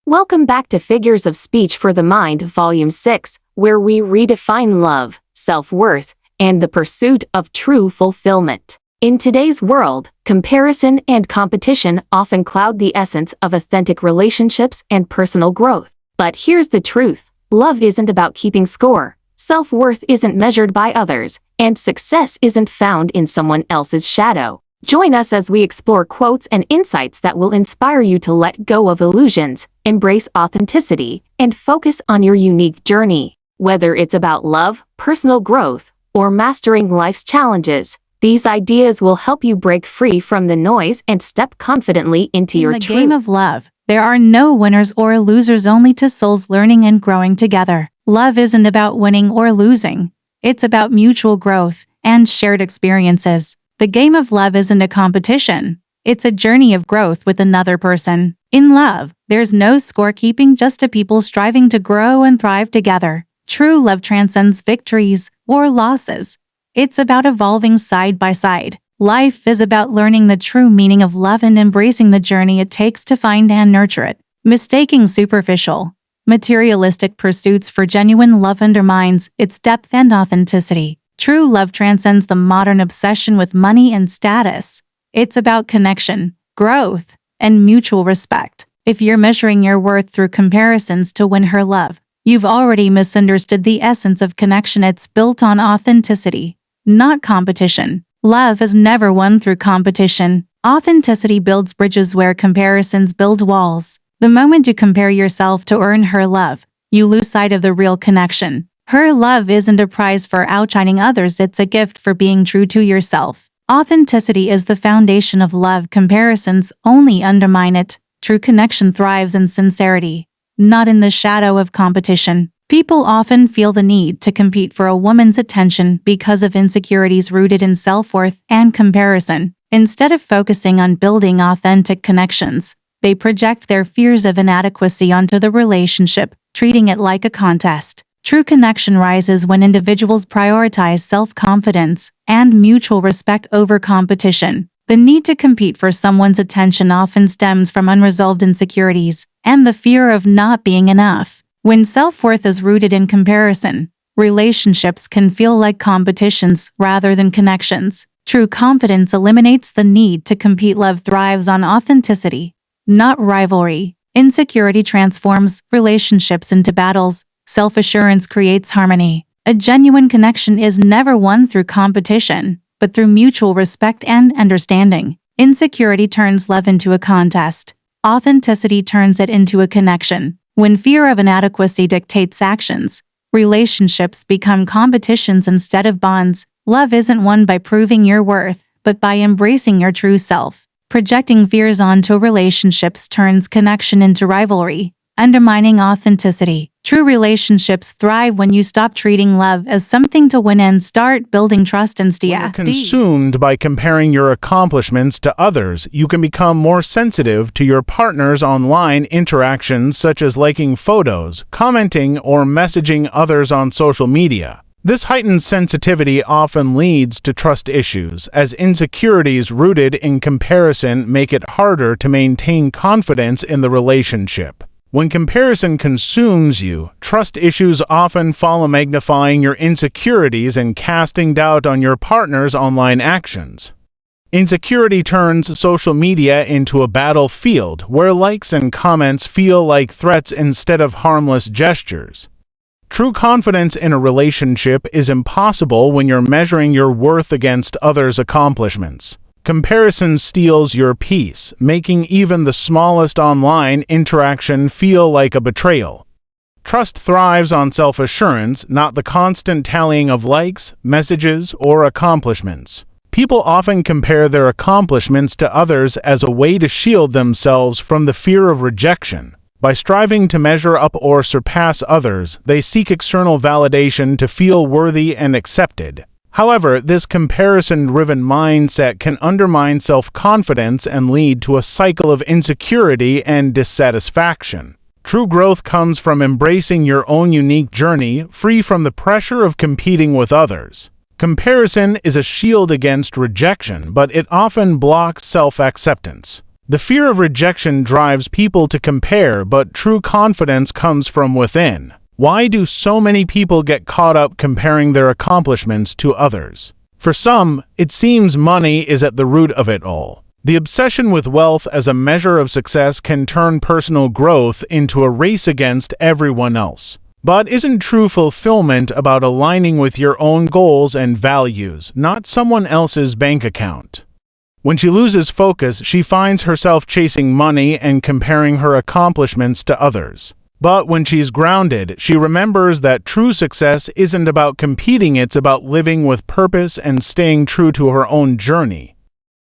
Welcome back to Figures of Speech for the Mind, Volume 6, where we redefine love, self-worth, and the pursuit of true fulfillment. In today's world, comparison and competition often cloud the essence of authentic relationships and personal growth. But here's the truth: love isn't about keeping score, self-worth isn't measured by others, and success isn't found in someone else's shadow. Join us as we explore quotes and insights that will inspire you to let go of illusions, embrace authenticity, and focus on your unique journey. Whether it's about love, personal growth, or mastering life's challenges, these ideas will help you break free from the noise and step confidently into your truth. In the game of love, there are no winners or losers, only two souls learning and growing together. Love isn't about winning or losing. It's about mutual growth and shared experiences. The game of love isn't a competition. It's a journey of growth with another person. In love, there's no scorekeeping, just two people striving to grow and thrive together. True love transcends victories or losses. It's about evolving side by side. Life is about learning the true meaning of love and embracing the journey it takes to find and nurture it. Mistaking superficial, materialistic pursuits for genuine love undermines its depth and authenticity. True love transcends the modern obsession with money and status. It's about connection, growth, and mutual respect. If you're measuring your worth through comparisons to win her love, you've already misunderstood the essence of connection. It's built on authenticity, not competition. Love is never won through competition. Authenticity builds bridges where comparisons build walls. The moment you compare yourself to earn her love, you lose sight of the real connection. Her love isn't a prize for outshining others, it's a gift for being true to yourself. Authenticity is the foundation of love. Comparisons only undermine it. True connection thrives in sincerity, not in the shadow of competition. People often feel the need to compete for a woman's attention because of insecurities rooted in self-worth and comparison. Instead of focusing on building authentic connections, they project their fears of inadequacy onto the relationship, treating it like a contest. True connection rises when individuals prioritize self-confidence and mutual respect over competition. The need to compete for someone's attention often stems from unresolved insecurities and the fear of not being enough. When self-worth is rooted in comparison, relationships can feel like competitions rather than connections. True confidence eliminates the need to compete. Love thrives on authenticity, not rivalry. Insecurity transforms relationships into battles. Self-assurance creates harmony. A genuine connection is never won through competition, but through mutual respect and understanding. Insecurity turns love into a contest. Authenticity turns it into a connection. When fear of inadequacy dictates actions, relationships become competitions instead of bonds. Love isn't won by proving your worth, but by embracing your true self. Projecting fears onto relationships turns connection into rivalry, undermining authenticity. True relationships thrive when you stop treating love as something to win and start building trust and When you're stability. consumed by comparing your accomplishments to others, you can become more sensitive to your partner's online interactions, such as liking photos, commenting, or messaging others on social media. This heightened sensitivity often leads to trust issues, as insecurities rooted in comparison make it harder to maintain confidence in the relationship. When comparison consumes you, trust issues often follow, magnifying your insecurities and casting doubt on your partner's online actions. Insecurity turns social media into a battlefield where likes and comments feel like threats instead of harmless gestures. True confidence in a relationship is impossible when you're measuring your worth against others' accomplishments. Comparison steals your peace, making even the smallest online interaction feel like a betrayal. Trust thrives on self-assurance, not the constant tallying of likes, messages, or accomplishments. People often compare their accomplishments to others as a way to shield themselves from the fear of rejection. By striving to measure up or surpass others, they seek external validation to feel worthy and accepted. However, this comparison-driven mindset can undermine self-confidence and lead to a cycle of insecurity and dissatisfaction. True growth comes from embracing your own unique journey, free from the pressure of competing with others. Comparison is a shield against rejection, but it often blocks self-acceptance. The fear of rejection drives people to compare, but true confidence comes from within. Why do so many people get caught up comparing their accomplishments to others? For some, it seems money is at the root of it all. The obsession with wealth as a measure of success can turn personal growth into a race against everyone else. But isn't true fulfillment about aligning with your own goals and values, not someone else's bank account? When she loses focus, she finds herself chasing money and comparing her accomplishments to others. But when she's grounded, she remembers that true success isn't about competing, it's about living with purpose and staying true to her own journey.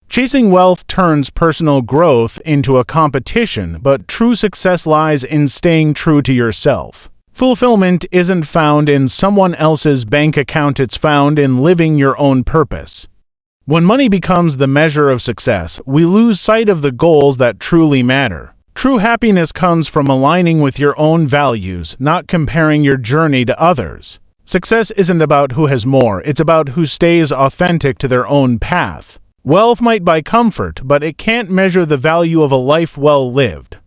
Chasing wealth turns personal growth into a competition, but true success lies in staying true to yourself. Fulfillment isn't found in someone else's bank account, it's found in living your own purpose. When money becomes the measure of success, we lose sight of the goals that truly matter. True happiness comes from aligning with your own values, not comparing your journey to others. Success isn't about who has more, it's about who stays authentic to their own path. Wealth might buy comfort, but it can't measure the value of a life well lived.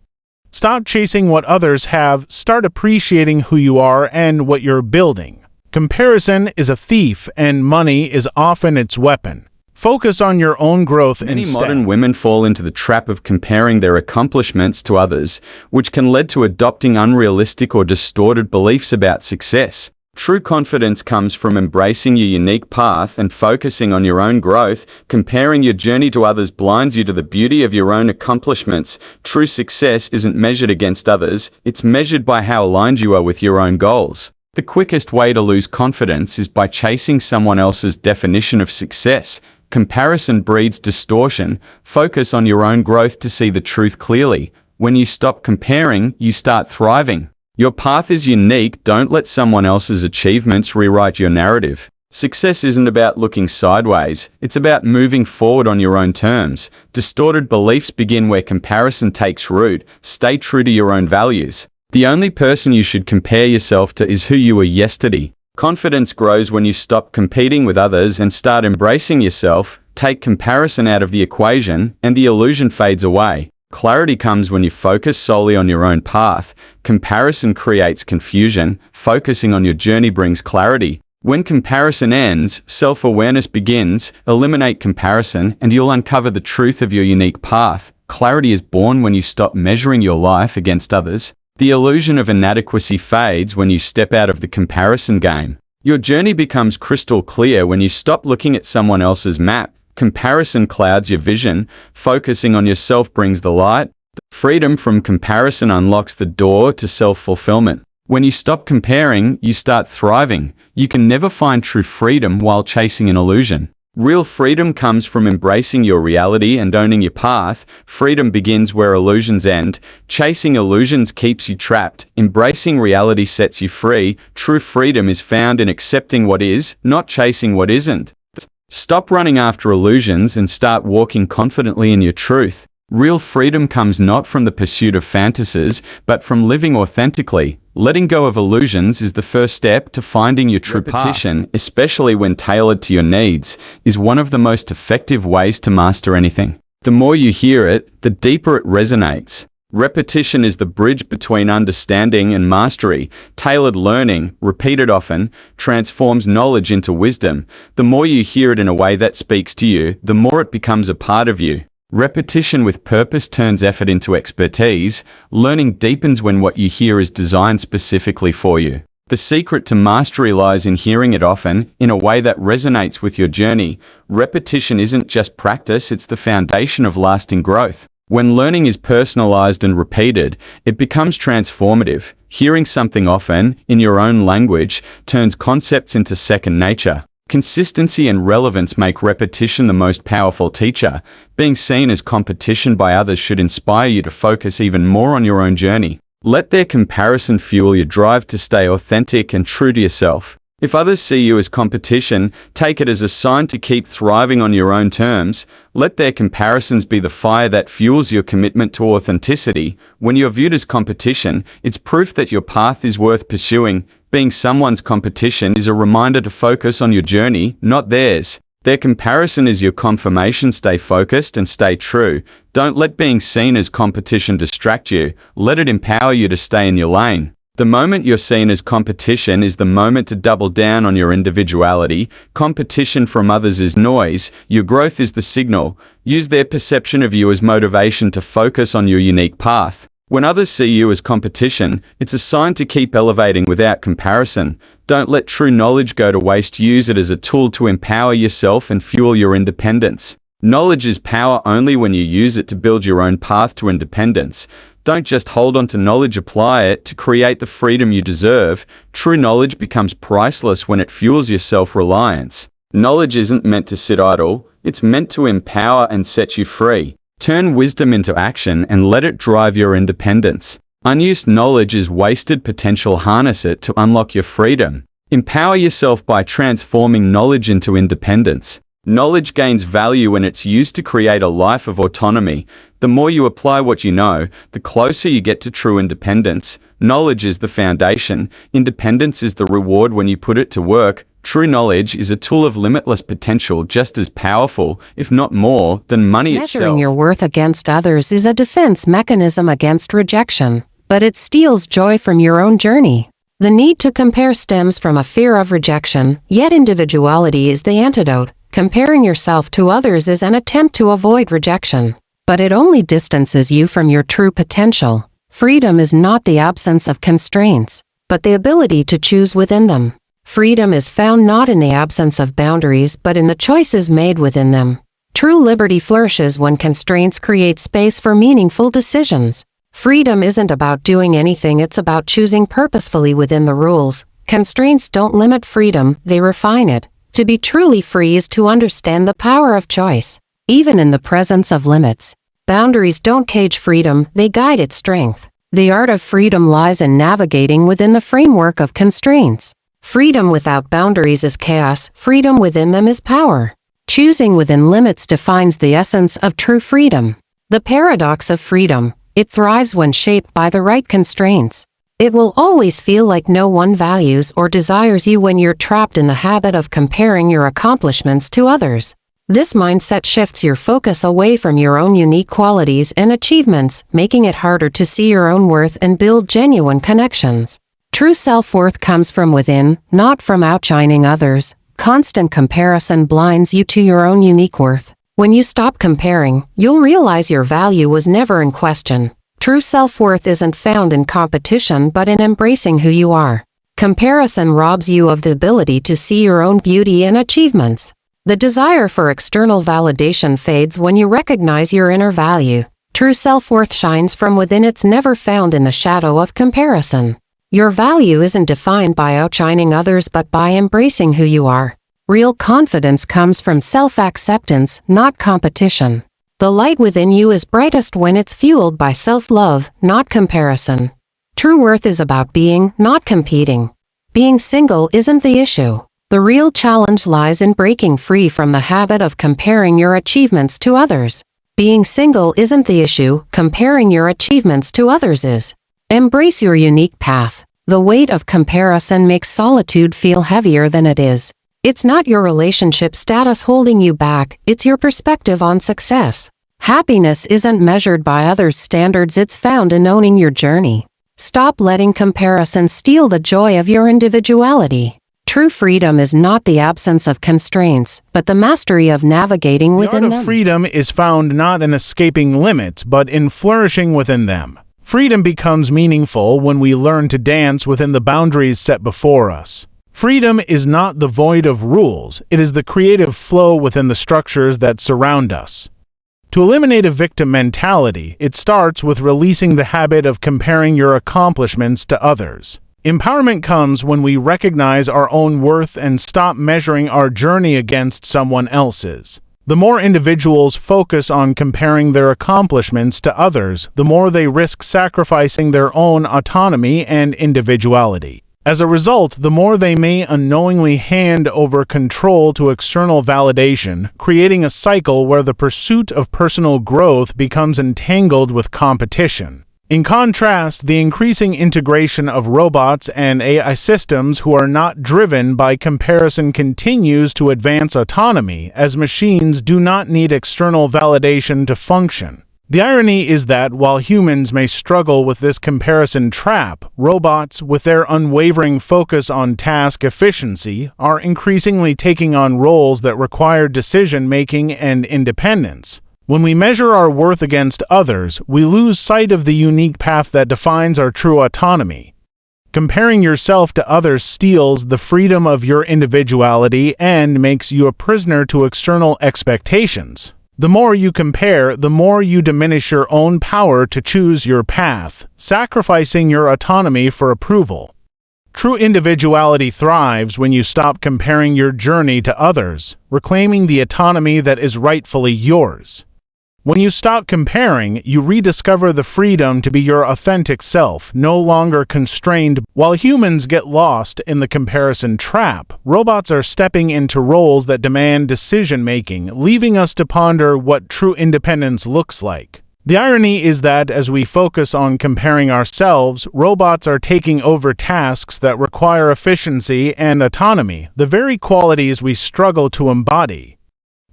Stop chasing what others have, start appreciating who you are and what you're building. Comparison is a thief, and money is often its weapon. Focus on your own growth instead. Many modern women fall into the trap of comparing their accomplishments to others, which can lead to adopting unrealistic or distorted beliefs about success. True confidence comes from embracing your unique path and focusing on your own growth. Comparing your journey to others blinds you to the beauty of your own accomplishments. True success isn't measured against others, it's measured by how aligned you are with your own goals. The quickest way to lose confidence is by chasing someone else's definition of success. Comparison breeds distortion. Focus on your own growth to see the truth clearly. When you stop comparing, you start thriving. Your path is unique, don't let someone else's achievements rewrite your narrative. Success isn't about looking sideways, it's about moving forward on your own terms. Distorted beliefs begin where comparison takes root. Stay true to your own values. The only person you should compare yourself to is who you were yesterday. Confidence grows when you stop competing with others and start embracing yourself. Take comparison out of the equation, and the illusion fades away. Clarity comes when you focus solely on your own path. Comparison creates confusion. Focusing on your journey brings clarity. When comparison ends, self-awareness begins. Eliminate comparison, and you'll uncover the truth of your unique path. Clarity is born when you stop measuring your life against others. The illusion of inadequacy fades when you step out of the comparison game. Your journey becomes crystal clear when you stop looking at someone else's map. Comparison clouds your vision. Focusing on yourself brings the light. Freedom from comparison unlocks the door to self-fulfillment. When you stop comparing, you start thriving. You can never find true freedom while chasing an illusion. Real freedom comes from embracing your reality and owning your path. Freedom begins where illusions end. Chasing illusions keeps you trapped. Embracing reality sets you free. True freedom is found in accepting what is, not chasing what isn't. Stop running after illusions and start walking confidently in your truth. Real freedom comes not from the pursuit of fantasies, but from living authentically. Letting go of illusions is the first step to finding your true path. Repetition, especially when tailored to your needs, is one of the most effective ways to master anything. The more you hear it, the deeper it resonates. Repetition is the bridge between understanding and mastery. Tailored learning, repeated often, transforms knowledge into wisdom. The more you hear it in a way that speaks to you, the more it becomes a part of you. Repetition with purpose turns effort into expertise. Learning deepens when what you hear is designed specifically for you. The secret to mastery lies in hearing it often, in a way that resonates with your journey. Repetition isn't just practice, it's the foundation of lasting growth. When learning is personalized and repeated, it becomes transformative. Hearing something often, in your own language, turns concepts into second nature. Consistency and relevance make repetition the most powerful teacher. Being seen as competition by others should inspire you to focus even more on your own journey. Let their comparison fuel your drive to stay authentic and true to yourself. If others see you as competition, take it as a sign to keep thriving on your own terms. Let their comparisons be the fire that fuels your commitment to authenticity. When you're viewed as competition, it's proof that your path is worth pursuing. Being someone's competition is a reminder to focus on your journey, not theirs. Their comparison is your confirmation. Stay focused and stay true. Don't let being seen as competition distract you. Let it empower you to stay in your lane. The moment you're seen as competition is the moment to double down on your individuality. Competition from others is noise. Your growth is the signal. Use their perception of you as motivation to focus on your unique path. When others see you as competition, it's a sign to keep elevating without comparison. Don't let true knowledge go to waste. Use it as a tool to empower yourself and fuel your independence. Knowledge is power only when you use it to build your own path to independence. Don't just hold on to knowledge, apply it to create the freedom you deserve. True knowledge becomes priceless when it fuels your self-reliance. Knowledge isn't meant to sit idle, it's meant to empower and set you free. Turn wisdom into action and let it drive your independence. Unused knowledge is wasted potential. Harness it to unlock your freedom. Empower yourself by transforming knowledge into independence. Knowledge gains value when it's used to create a life of autonomy. The more you apply what you know, the closer you get to true independence. Knowledge is the foundation. Independence is the reward when you put it to work. True knowledge is a tool of limitless potential, just as powerful, if not more, than money itself. Measuring your worth against others is a defense mechanism against rejection, but it steals joy from your own journey. The need to compare stems from a fear of rejection, yet individuality is the antidote. Comparing yourself to others is an attempt to avoid rejection, but it only distances you from your true potential. Freedom is not the absence of constraints, but the ability to choose within them. Freedom is found not in the absence of boundaries but in the choices made within them. True liberty flourishes when constraints create space for meaningful decisions. Freedom isn't about doing anything, it's about choosing purposefully within the rules. Constraints don't limit freedom, they refine it. To be truly free is to understand the power of choice, even in the presence of limits. Boundaries don't cage freedom, they guide its strength. The art of freedom lies in navigating within the framework of constraints. Freedom without boundaries is chaos, freedom within them is power. Choosing within limits defines the essence of true freedom. The paradox of freedom, it thrives when shaped by the right constraints. It will always feel like no one values or desires you when you're trapped in the habit of comparing your accomplishments to others. This mindset shifts your focus away from your own unique qualities and achievements, making it harder to see your own worth and build genuine connections. True self-worth comes from within, not from outshining others. Constant comparison blinds you to your own unique worth. When you stop comparing, you'll realize your value was never in question. True self-worth isn't found in competition but in embracing who you are. Comparison robs you of the ability to see your own beauty and achievements. The desire for external validation fades when you recognize your inner value. True self-worth shines from within, it's never found in the shadow of comparison. Your value isn't defined by outshining others but by embracing who you are. Real confidence comes from self-acceptance, not competition. The light within you is brightest when it's fueled by self-love, not comparison. True worth is about being, not competing. Being single isn't the issue. The real challenge lies in breaking free from the habit of comparing your achievements to others. Being single isn't the issue, comparing your achievements to others is. Embrace your unique path. The weight of comparison makes solitude feel heavier than it is. It's not your relationship status holding you back, it's your perspective on success. Happiness isn't measured by others' standards, it's found in owning your journey. Stop letting comparison steal the joy of your individuality. True freedom is not the absence of constraints, but the mastery of navigating within them. The art of freedom is found not in escaping limits, but in flourishing within them. Freedom becomes meaningful when we learn to dance within the boundaries set before us. Freedom is not the void of rules, it is the creative flow within the structures that surround us. To eliminate a victim mentality, it starts with releasing the habit of comparing your accomplishments to others. Empowerment comes when we recognize our own worth and stop measuring our journey against someone else's. The more individuals focus on comparing their accomplishments to others, the more they risk sacrificing their own autonomy and individuality. As a result, the more they may unknowingly hand over control to external validation, creating a cycle where the pursuit of personal growth becomes entangled with competition. In contrast, the increasing integration of robots and AI systems who are not driven by comparison continues to advance autonomy, as machines do not need external validation to function. The irony is that while humans may struggle with this comparison trap, robots, with their unwavering focus on task efficiency, are increasingly taking on roles that require decision-making and independence. When we measure our worth against others, we lose sight of the unique path that defines our true autonomy. Comparing yourself to others steals the freedom of your individuality and makes you a prisoner to external expectations. The more you compare, the more you diminish your own power to choose your path, sacrificing your autonomy for approval. True individuality thrives when you stop comparing your journey to others, reclaiming the autonomy that is rightfully yours. When you stop comparing, you rediscover the freedom to be your authentic self, no longer constrained. While humans get lost in the comparison trap, robots are stepping into roles that demand decision-making, leaving us to ponder what true independence looks like. The irony is that as we focus on comparing ourselves, robots are taking over tasks that require efficiency and autonomy, the very qualities we struggle to embody.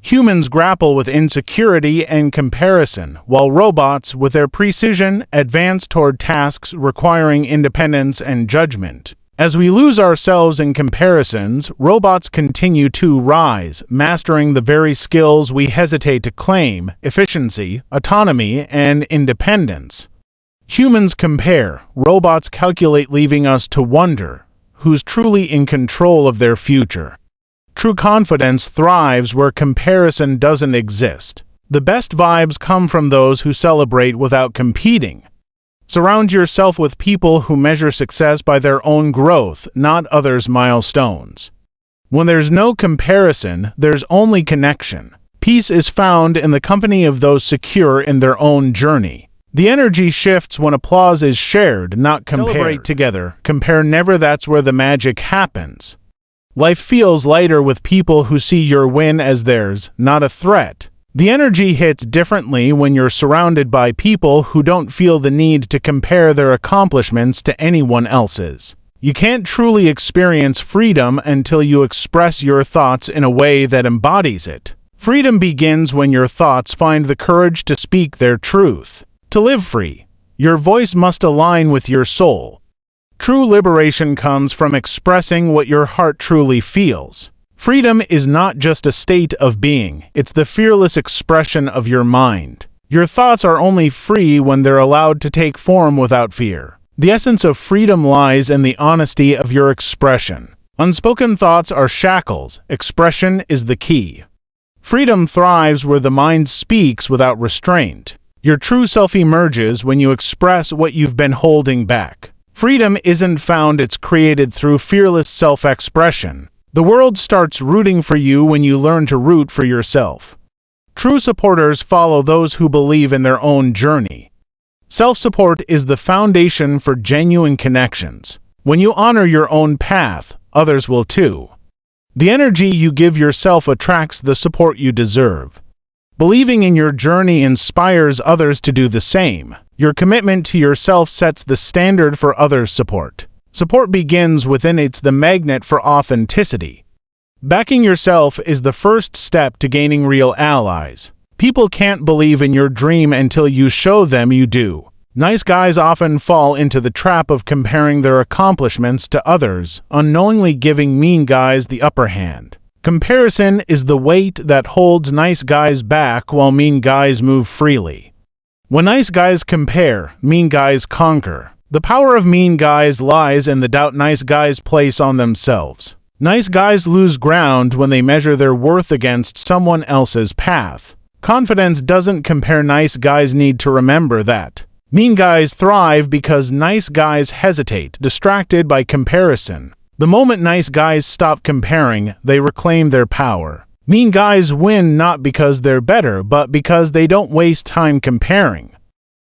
Humans grapple with insecurity and comparison, while robots, with their precision, advance toward tasks requiring independence and judgment. As we lose ourselves in comparisons, robots continue to rise, mastering the very skills we hesitate to claim: efficiency, autonomy, and independence. Humans compare, robots calculate, leaving us to wonder who's truly in control of their future. True confidence thrives where comparison doesn't exist. The best vibes come from those who celebrate without competing. Surround yourself with people who measure success by their own growth, not others' milestones. When there's no comparison, there's only connection. Peace is found in the company of those secure in their own journey. The energy shifts when applause is shared, not compared. Celebrate together. Compare never. That's where the magic happens. Life feels lighter with people who see your win as theirs, not a threat. The energy hits differently when you're surrounded by people who don't feel the need to compare their accomplishments to anyone else's. You can't truly experience freedom until you express your thoughts in a way that embodies it. Freedom begins when your thoughts find the courage to speak their truth. To live free, your voice must align with your soul. True liberation comes from expressing what your heart truly feels. Freedom is not just a state of being, it's the fearless expression of your mind. Your thoughts are only free when they're allowed to take form without fear. The essence of freedom lies in the honesty of your expression. Unspoken thoughts are shackles, expression is the key. Freedom thrives where the mind speaks without restraint. Your true self emerges when you express what you've been holding back. Freedom isn't found, it's created through fearless self-expression. The world starts rooting for you when you learn to root for yourself. True supporters follow those who believe in their own journey. Self-support is the foundation for genuine connections. When you honor your own path, others will too. The energy you give yourself attracts the support you deserve. Believing in your journey inspires others to do the same. Your commitment to yourself sets the standard for others' support. Support begins within, it's the magnet for authenticity. Backing yourself is the first step to gaining real allies. People can't believe in your dream until you show them you do. Nice guys often fall into the trap of comparing their accomplishments to others, unknowingly giving mean guys the upper hand. Comparison is the weight that holds nice guys back while mean guys move freely. When nice guys compare, mean guys conquer. The power of mean guys lies in the doubt nice guys place on themselves. Nice guys lose ground when they measure their worth against someone else's path. Confidence doesn't compare. Nice guys need to remember that. Mean guys thrive because nice guys hesitate, distracted by comparison. The moment nice guys stop comparing, they reclaim their power. Mean guys win not because they're better, but because they don't waste time comparing.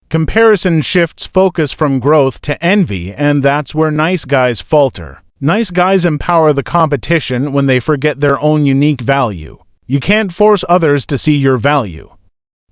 Comparison shifts focus from growth to envy, and that's where nice guys falter. Nice guys empower the competition when they forget their own unique value. You can't force others to see your value.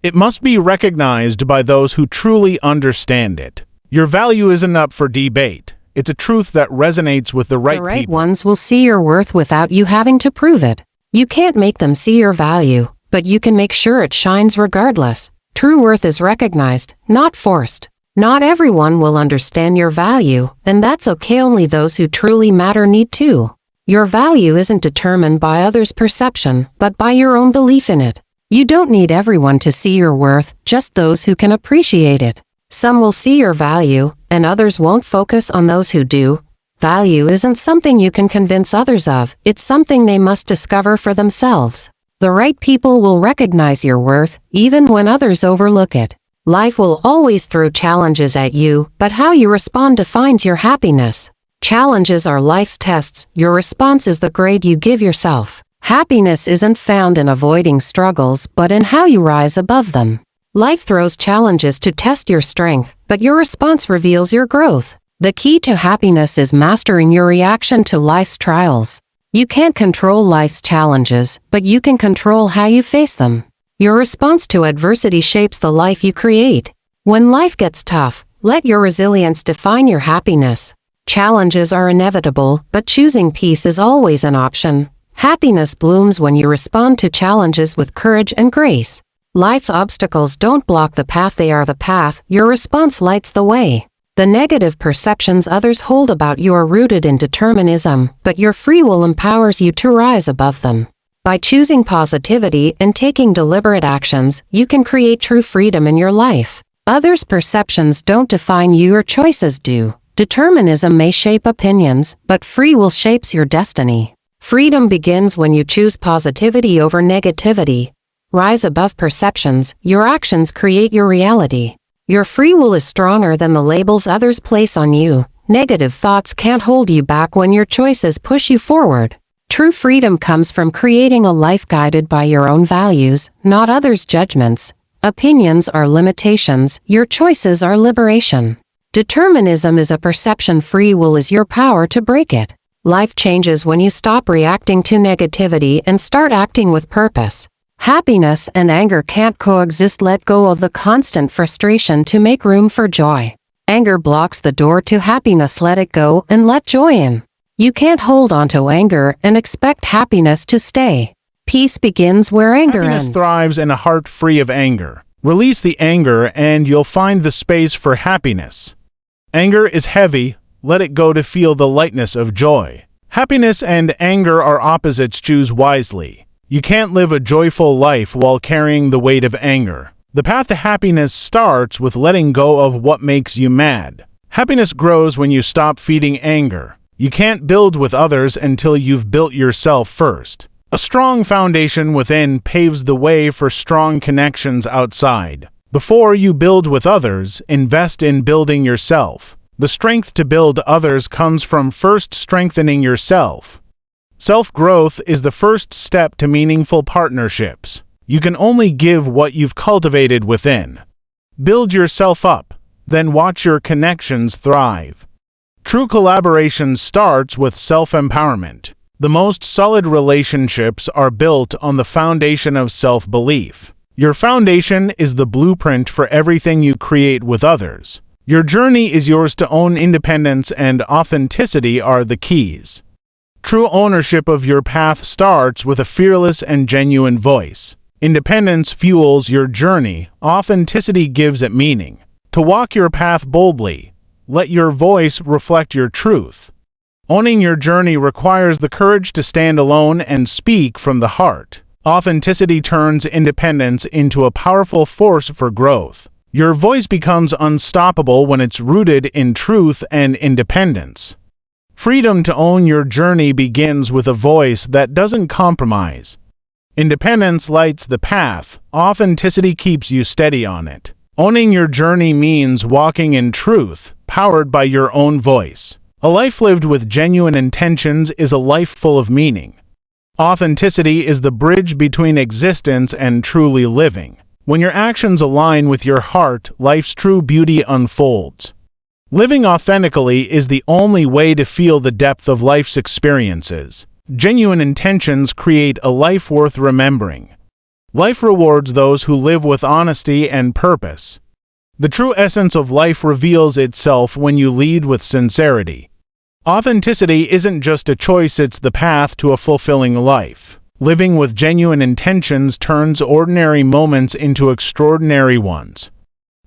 It must be recognized by those who truly understand it. Your value isn't up for debate. It's a truth that resonates with the right The right people. ones will see your worth without you having to prove it. You can't make them see your value, but you can make sure it shines regardless. True worth is recognized, not forced. Not everyone will understand your value, and that's okay. Only those who truly matter need to. Your value isn't determined by others' perception, but by your own belief in it. You don't need everyone to see your worth, just those who can appreciate it. Some will see your value, and others won't. Focus on those who do. Value isn't something you can convince others of, it's something they must discover for themselves. The right people will recognize your worth, even when others overlook it. Life will always throw challenges at you, but how you respond defines your happiness. Challenges are life's tests, your response is the grade you give yourself. Happiness isn't found in avoiding struggles, but in how you rise above them. Life throws challenges to test your strength, but your response reveals your growth. The key to happiness is mastering your reaction to life's trials. You can't control life's challenges, but you can control how you face them. Your response to adversity shapes the life you create. When life gets tough, let your resilience define your happiness. Challenges are inevitable, but choosing peace is always an option. Happiness blooms when you respond to challenges with courage and grace. Life's obstacles don't block the path, they are the path. Your response lights the way. The negative perceptions others hold about you are rooted in determinism, but your free will empowers you to rise above them. By choosing positivity and taking deliberate actions, you can create true freedom in your life. Others' perceptions don't define you, your choices do. Determinism may shape opinions, but free will shapes your destiny. Freedom begins when you choose positivity over negativity. Rise above perceptions, your actions create your reality. Your free will is stronger than the labels others place on you. Negative thoughts can't hold you back when your choices push you forward. True freedom comes from creating a life guided by your own values, not others' judgments. Opinions are limitations, your choices are liberation. Determinism is a perception, free will is your power to break it. Life changes when you stop reacting to negativity and start acting with purpose. Happiness and anger can't coexist. Let go of the constant frustration to make room for joy. Anger blocks the door to happiness. Let it go and let joy in. You can't hold on to anger and expect happiness to stay. Peace begins where anger Happiness ends. thrives in a heart free of anger. Release the anger and you'll find the space for happiness. Anger is heavy, let it go to feel the lightness of joy. Happiness and anger are opposites, choose wisely. You can't live a joyful life while carrying the weight of anger. The path to happiness starts with letting go of what makes you mad. Happiness grows when you stop feeding anger. You can't build with others until you've built yourself first. A strong foundation within paves the way for strong connections outside. Before you build with others, invest in building yourself. The strength to build others comes from first strengthening yourself. Self-growth is the first step to meaningful partnerships. You can only give what you've cultivated within. Build yourself up, then watch your connections thrive. True collaboration starts with self-empowerment. The most solid relationships are built on the foundation of self-belief. Your foundation is the blueprint for everything you create with others. Your journey is yours to own. Independence and authenticity are the keys. True ownership of your path starts with a fearless and genuine voice. Independence fuels your journey, authenticity gives it meaning. To walk your path boldly, let your voice reflect your truth. Owning your journey requires the courage to stand alone and speak from the heart. Authenticity turns independence into a powerful force for growth. Your voice becomes unstoppable when it's rooted in truth and independence. Freedom to own your journey begins with a voice that doesn't compromise. Independence lights the path, authenticity keeps you steady on it. Owning your journey means walking in truth, powered by your own voice. A life lived with genuine intentions is a life full of meaning. Authenticity is the bridge between existence and truly living. When your actions align with your heart, life's true beauty unfolds. Living authentically is the only way to feel the depth of life's experiences. Genuine intentions create a life worth remembering. Life rewards those who live with honesty and purpose. The true essence of life reveals itself when you lead with sincerity. Authenticity isn't just a choice, it's the path to a fulfilling life. Living with genuine intentions turns ordinary moments into extraordinary ones.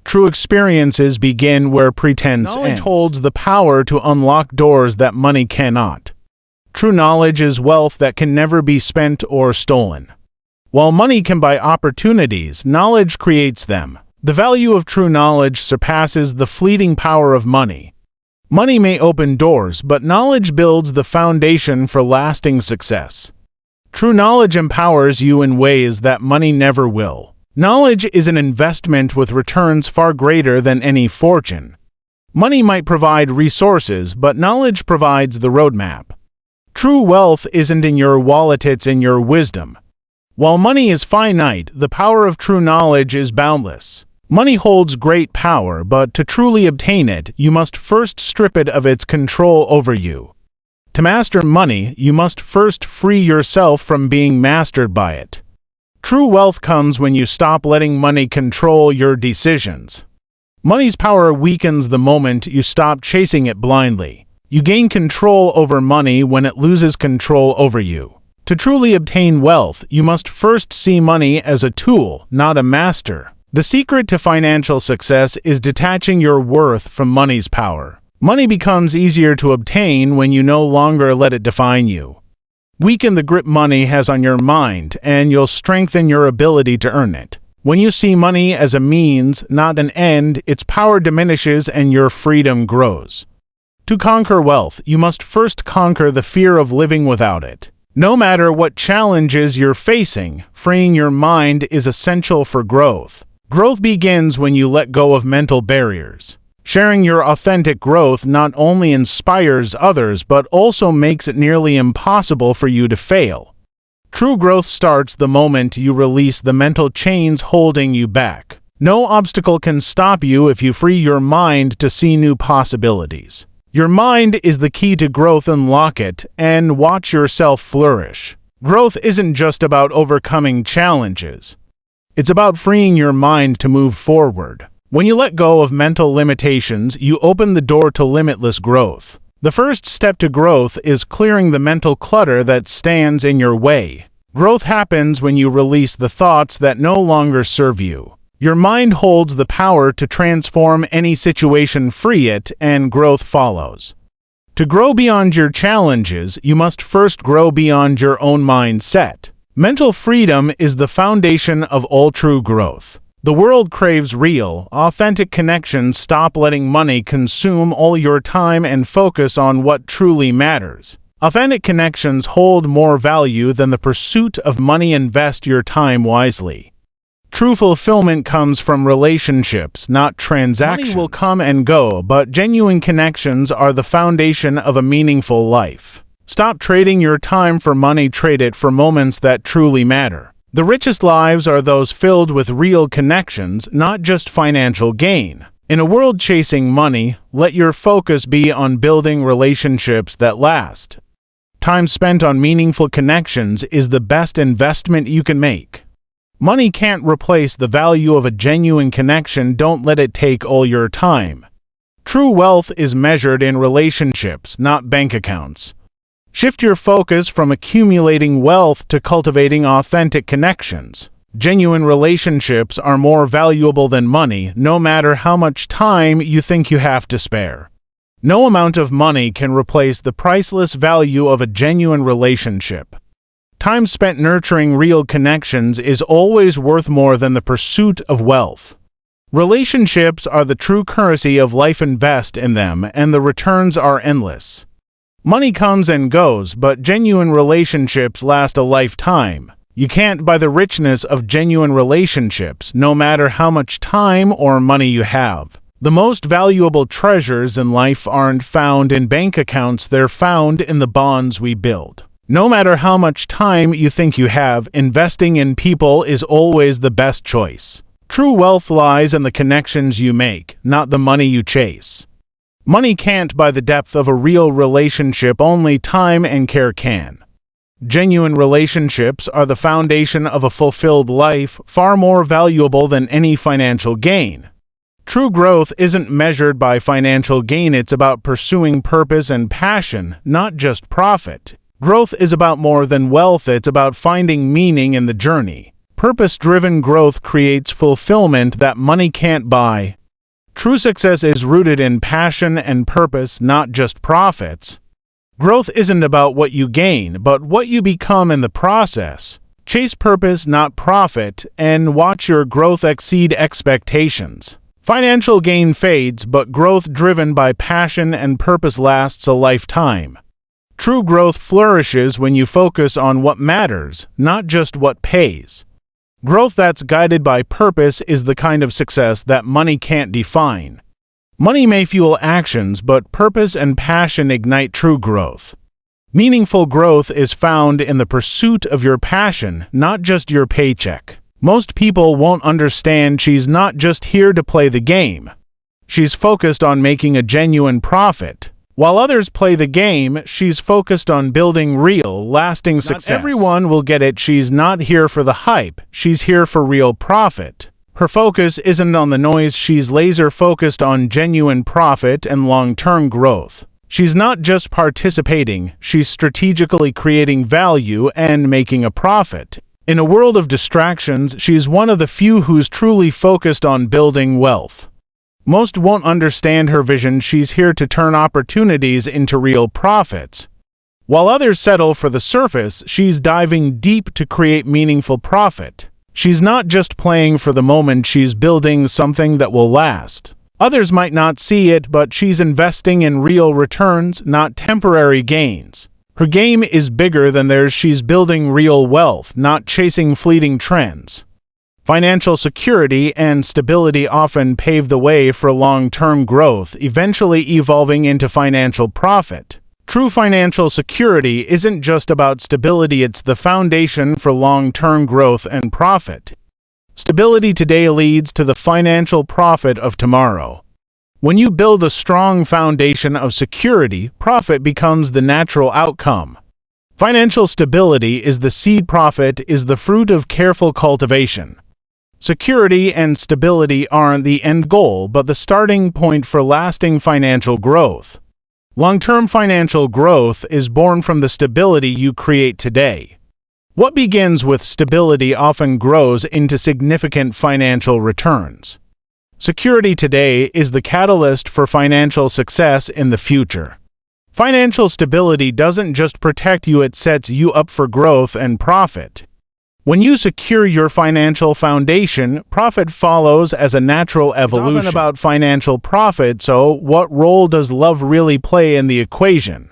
True experiences begin where pretense ends. Knowledge holds the power to unlock doors that money cannot. True knowledge is wealth that can never be spent or stolen. While money can buy opportunities, knowledge creates them. The value of true knowledge surpasses the fleeting power of money. Money may open doors, but knowledge builds the foundation for lasting success. True knowledge empowers you in ways that money never will. Knowledge is an investment with returns far greater than any fortune. Money might provide resources, but knowledge provides the roadmap. True wealth isn't in your wallet, it's in your wisdom. While money is finite, the power of true knowledge is boundless. Money holds great power, but to truly obtain it, you must first strip it of its control over you. To master money, you must first free yourself from being mastered by it. True wealth comes when you stop letting money control your decisions. Money's power weakens the moment you stop chasing it blindly. You gain control over money when it loses control over you. To truly obtain wealth, you must first see money as a tool, not a master. The secret to financial success is detaching your worth from money's power. Money becomes easier to obtain when you no longer let it define you. Weaken the grip money has on your mind, and you'll strengthen your ability to earn it. When you see money as a means, not an end, its power diminishes and your freedom grows. To conquer wealth, you must first conquer the fear of living without it. No matter what challenges you're facing, freeing your mind is essential for growth. Growth begins when you let go of mental barriers. Sharing your authentic growth not only inspires others but also makes it nearly impossible for you to fail. True growth starts the moment you release the mental chains holding you back. No obstacle can stop you if you free your mind to see new possibilities. Your mind is the key to growth. Unlock it and watch yourself flourish. Growth isn't just about overcoming challenges. It's about freeing your mind to move forward. When you let go of mental limitations, you open the door to limitless growth. The first step to growth is clearing the mental clutter that stands in your way. Growth happens when you release the thoughts that no longer serve you. Your mind holds the power to transform any situation. Free it, and growth follows. To grow beyond your challenges, you must first grow beyond your own mindset. Mental freedom is the foundation of all true growth. The world craves real, authentic connections. Stop letting money consume all your time and focus on what truly matters. Authentic connections hold more value than the pursuit of money. Invest your time wisely. True fulfillment comes from relationships, not transactions. Money will come and go, but genuine connections are the foundation of a meaningful life. Stop trading your time for money. Trade it for moments that truly matter. The richest lives are those filled with real connections, not just financial gain. In a world chasing money, let your focus be on building relationships that last. Time spent on meaningful connections is the best investment you can make. Money can't replace the value of a genuine connection. Don't let it take all your time. True wealth is measured in relationships, not bank accounts. Shift your focus from accumulating wealth to cultivating authentic connections. Genuine relationships are more valuable than money, no matter how much time you think you have to spare. No amount of money can replace the priceless value of a genuine relationship. Time spent nurturing real connections is always worth more than the pursuit of wealth. Relationships are the true currency of life. Invest in them, and the returns are endless. Money comes and goes, but genuine relationships last a lifetime. You can't buy the richness of genuine relationships, no matter how much time or money you have. The most valuable treasures in life aren't found in bank accounts, they're found in the bonds we build. No matter how much time you think you have, investing in people is always the best choice. True wealth lies in the connections you make, not the money you chase. Money can't buy the depth of a real relationship, only time and care can. Genuine relationships are the foundation of a fulfilled life, far more valuable than any financial gain. True growth isn't measured by financial gain, it's about pursuing purpose and passion, not just profit. Growth is about more than wealth, it's about finding meaning in the journey. Purpose-driven growth creates fulfillment that money can't buy. True success is rooted in passion and purpose, not just profits. Growth isn't about what you gain, but what you become in the process. Chase purpose, not profit, and watch your growth exceed expectations. Financial gain fades, but growth driven by passion and purpose lasts a lifetime. True growth flourishes when you focus on what matters, not just what pays. Growth that's guided by purpose is the kind of success that money can't define. Money may fuel actions, but purpose and passion ignite true growth. Meaningful growth is found in the pursuit of your passion, not just your paycheck. Most people won't understand she's not just here to play the game. She's focused on making a genuine profit. While others play the game, she's focused on building real, lasting success. Not everyone will get it. She's not here for the hype. She's here for real profit. Her focus isn't on the noise. She's laser-focused on genuine profit and long-term growth. She's not just participating. She's strategically creating value and making a profit. In a world of distractions, she's one of the few who's truly focused on building wealth. Most won't understand her vision. She's here to turn opportunities into real profits. While others settle for the surface, she's diving deep to create meaningful profit. She's not just playing for the moment, she's building something that will last. Others might not see it, but she's investing in real returns, not temporary gains. Her game is bigger than theirs. She's building real wealth, not chasing fleeting trends. Financial security and stability often pave the way for long-term growth, eventually evolving into financial profit. True financial security isn't just about stability, it's the foundation for long-term growth and profit. Stability today leads to the financial profit of tomorrow. When you build a strong foundation of security, profit becomes the natural outcome. Financial stability is the seed, profit is the fruit of careful cultivation. Security and stability aren't the end goal, but the starting point for lasting financial growth. Long-term financial growth is born from the stability you create today. What begins with stability often grows into significant financial returns. Security today is the catalyst for financial success in the future. Financial stability doesn't just protect you, it sets you up for growth and profit. When you secure your financial foundation, profit follows as a natural evolution. It's often about financial profit, so what role does love really play in the equation?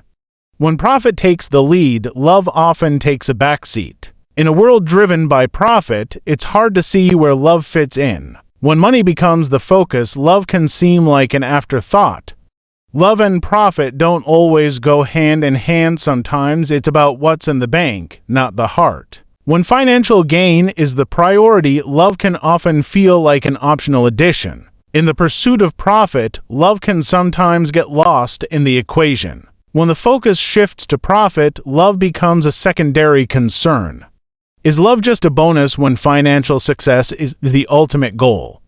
When profit takes the lead, love often takes a backseat. In a world driven by profit, it's hard to see where love fits in. When money becomes the focus, love can seem like an afterthought. Love and profit don't always go hand in hand. Sometimes it's about what's in the bank, not the heart. When financial gain is the priority, love can often feel like an optional addition. In the pursuit of profit, love can sometimes get lost in the equation. When the focus shifts to profit, love becomes a secondary concern. Is love just a bonus when financial success is the ultimate goal?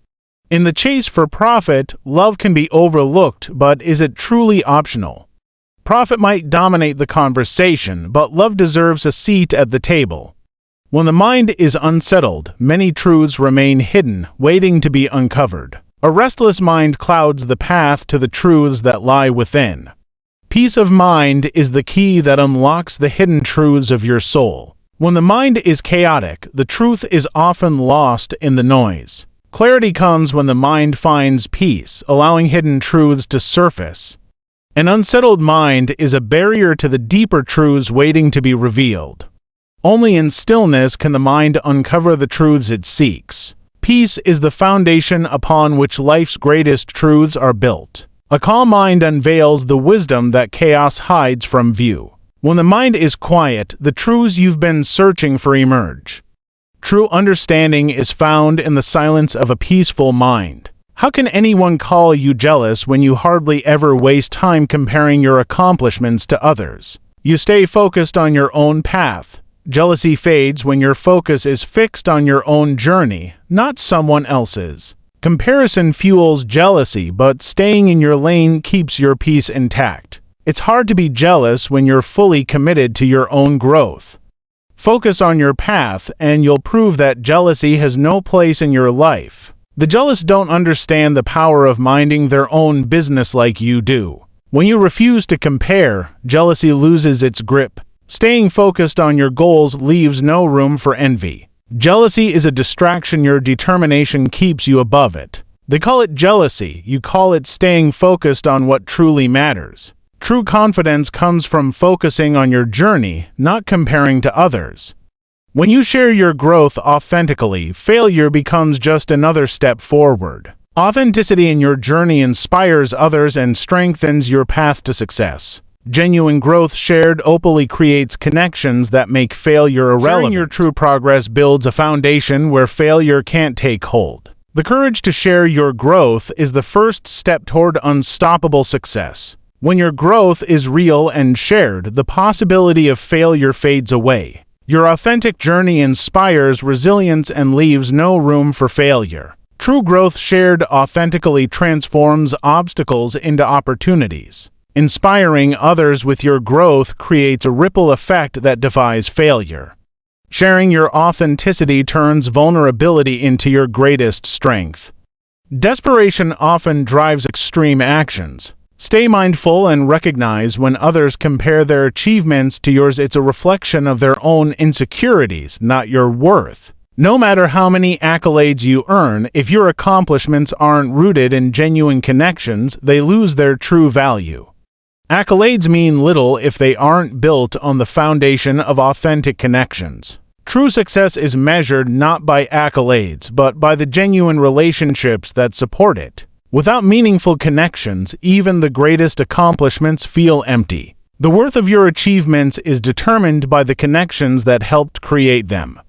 In the chase for profit, love can be overlooked, but is it truly optional? Profit might dominate the conversation, but love deserves a seat at the table. When the mind is unsettled, many truths remain hidden, waiting to be uncovered. A restless mind clouds the path to the truths that lie within. Peace of mind is the key that unlocks the hidden truths of your soul. When the mind is chaotic, the truth is often lost in the noise. Clarity comes when the mind finds peace, allowing hidden truths to surface. An unsettled mind is a barrier to the deeper truths waiting to be revealed. Only in stillness can the mind uncover the truths it seeks. Peace is the foundation upon which life's greatest truths are built. A calm mind unveils the wisdom that chaos hides from view. When the mind is quiet, the truths you've been searching for emerge. True understanding is found in the silence of a peaceful mind. How can anyone call you jealous when you hardly ever waste time comparing your accomplishments to others? You stay focused on your own path. Jealousy fades when your focus is fixed on your own journey, not someone else's. Comparison fuels jealousy, but staying in your lane keeps your peace intact. It's hard to be jealous when you're fully committed to your own growth. Focus on your path, and you'll prove that jealousy has no place in your life. The jealous don't understand the power of minding their own business like you do. When you refuse to compare, jealousy loses its grip. Staying focused on your goals leaves no room for envy. Jealousy is a distraction. Your determination keeps you above it. They call it jealousy. You call it staying focused on what truly matters. True confidence comes from focusing on your journey, not comparing to others. When you share your growth authentically, failure becomes just another step forward. Authenticity in your journey inspires others and strengthens your path to success. Genuine growth shared openly creates connections that make failure irrelevant. Sharing your true progress builds a foundation where failure can't take hold. The courage to share your growth is the first step toward unstoppable success. When your growth is real and shared, the possibility of failure fades away. Your authentic journey inspires resilience and leaves no room for failure. True growth shared authentically transforms obstacles into opportunities. Inspiring others with your growth creates a ripple effect that defies failure. Sharing your authenticity turns vulnerability into your greatest strength. Desperation often drives extreme actions. Stay mindful and recognize when others compare their achievements to yours. It's a reflection of their own insecurities, not your worth. No matter how many accolades you earn, if your accomplishments aren't rooted in genuine connections, they lose their true value. Accolades mean little if they aren't built on the foundation of authentic connections. True success is measured not by accolades, but by the genuine relationships that support it. Without meaningful connections, even the greatest accomplishments feel empty. The worth of your achievements is determined by the connections that helped create them.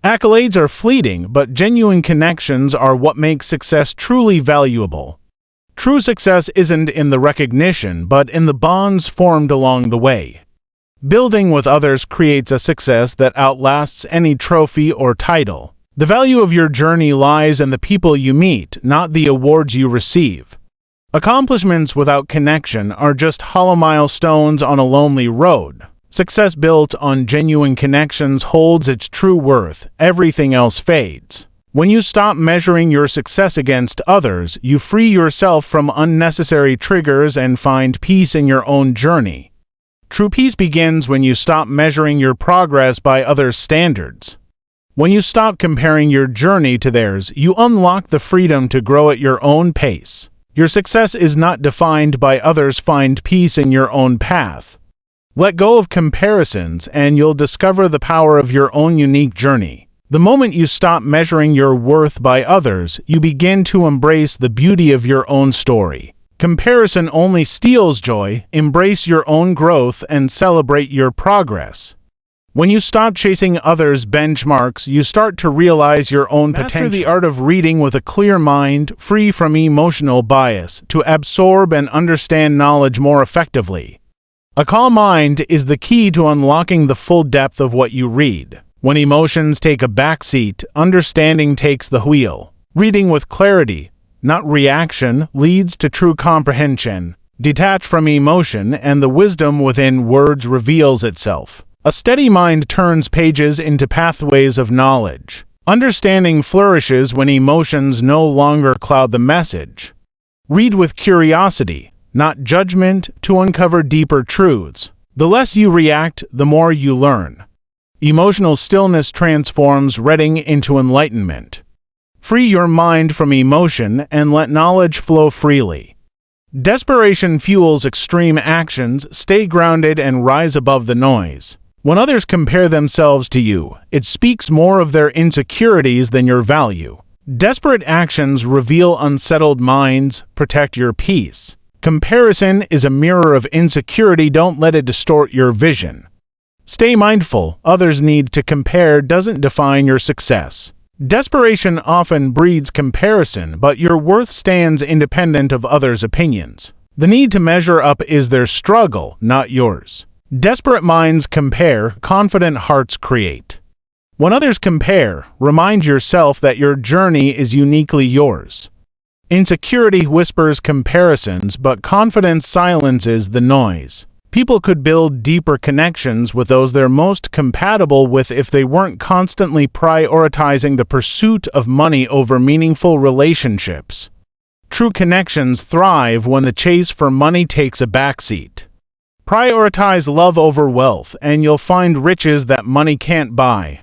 Accolades are fleeting, but genuine connections are what make success truly valuable. True success isn't in the recognition, but in the bonds formed along the way. Building with others creates a success that outlasts any trophy or title. The value of your journey lies in the people you meet, not the awards you receive. Accomplishments without connection are just hollow milestones on a lonely road. Success built on genuine connections holds its true worth. Everything else fades. When you stop measuring your success against others, you free yourself from unnecessary triggers and find peace in your own journey. True peace begins when you stop measuring your progress by others' standards. When you stop comparing your journey to theirs, you unlock the freedom to grow at your own pace. Your success is not defined by others. Find peace in your own path. Let go of comparisons, and you'll discover the power of your own unique journey. The moment you stop measuring your worth by others, you begin to embrace the beauty of your own story. Comparison only steals joy. Embrace your own growth and celebrate your progress. When you stop chasing others' benchmarks, you start to realize your own potential. Master the art of reading with a clear mind, free from emotional bias, to absorb and understand knowledge more effectively. A calm mind is the key to unlocking the full depth of what you read. When emotions take a backseat, understanding takes the wheel. Reading with clarity, not reaction, leads to true comprehension. Detach from emotion, and the wisdom within words reveals itself. A steady mind turns pages into pathways of knowledge. Understanding flourishes when emotions no longer cloud the message. Read with curiosity, not judgment, to uncover deeper truths. The less you react, the more you learn. Emotional stillness transforms reading into enlightenment. Free your mind from emotion and let knowledge flow freely. Desperation fuels extreme actions. Stay grounded and rise above the noise. When others compare themselves to you, it speaks more of their insecurities than your value. Desperate actions reveal unsettled minds. Protect your peace. Comparison is a mirror of insecurity. Don't let it distort your vision. Stay mindful. Others' need to compare doesn't define your success. Desperation often breeds comparison, but your worth stands independent of others' opinions. The need to measure up is their struggle, not yours. Desperate minds compare, confident hearts create. When others compare, remind yourself that your journey is uniquely yours. Insecurity whispers comparisons, but confidence silences the noise. People could build deeper connections with those they're most compatible with if they weren't constantly prioritizing the pursuit of money over meaningful relationships. True connections thrive when the chase for money takes a backseat. Prioritize love over wealth, and you'll find riches that money can't buy.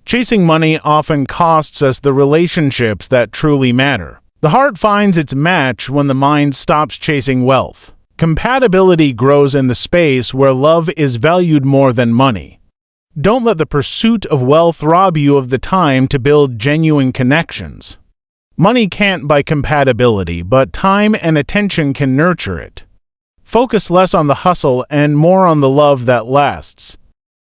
Chasing money often costs us the relationships that truly matter. The heart finds its match when the mind stops chasing wealth. Compatibility grows in the space where love is valued more than money. Don't let the pursuit of wealth rob you of the time to build genuine connections. Money can't buy compatibility, but time and attention can nurture it. Focus less on the hustle and more on the love that lasts.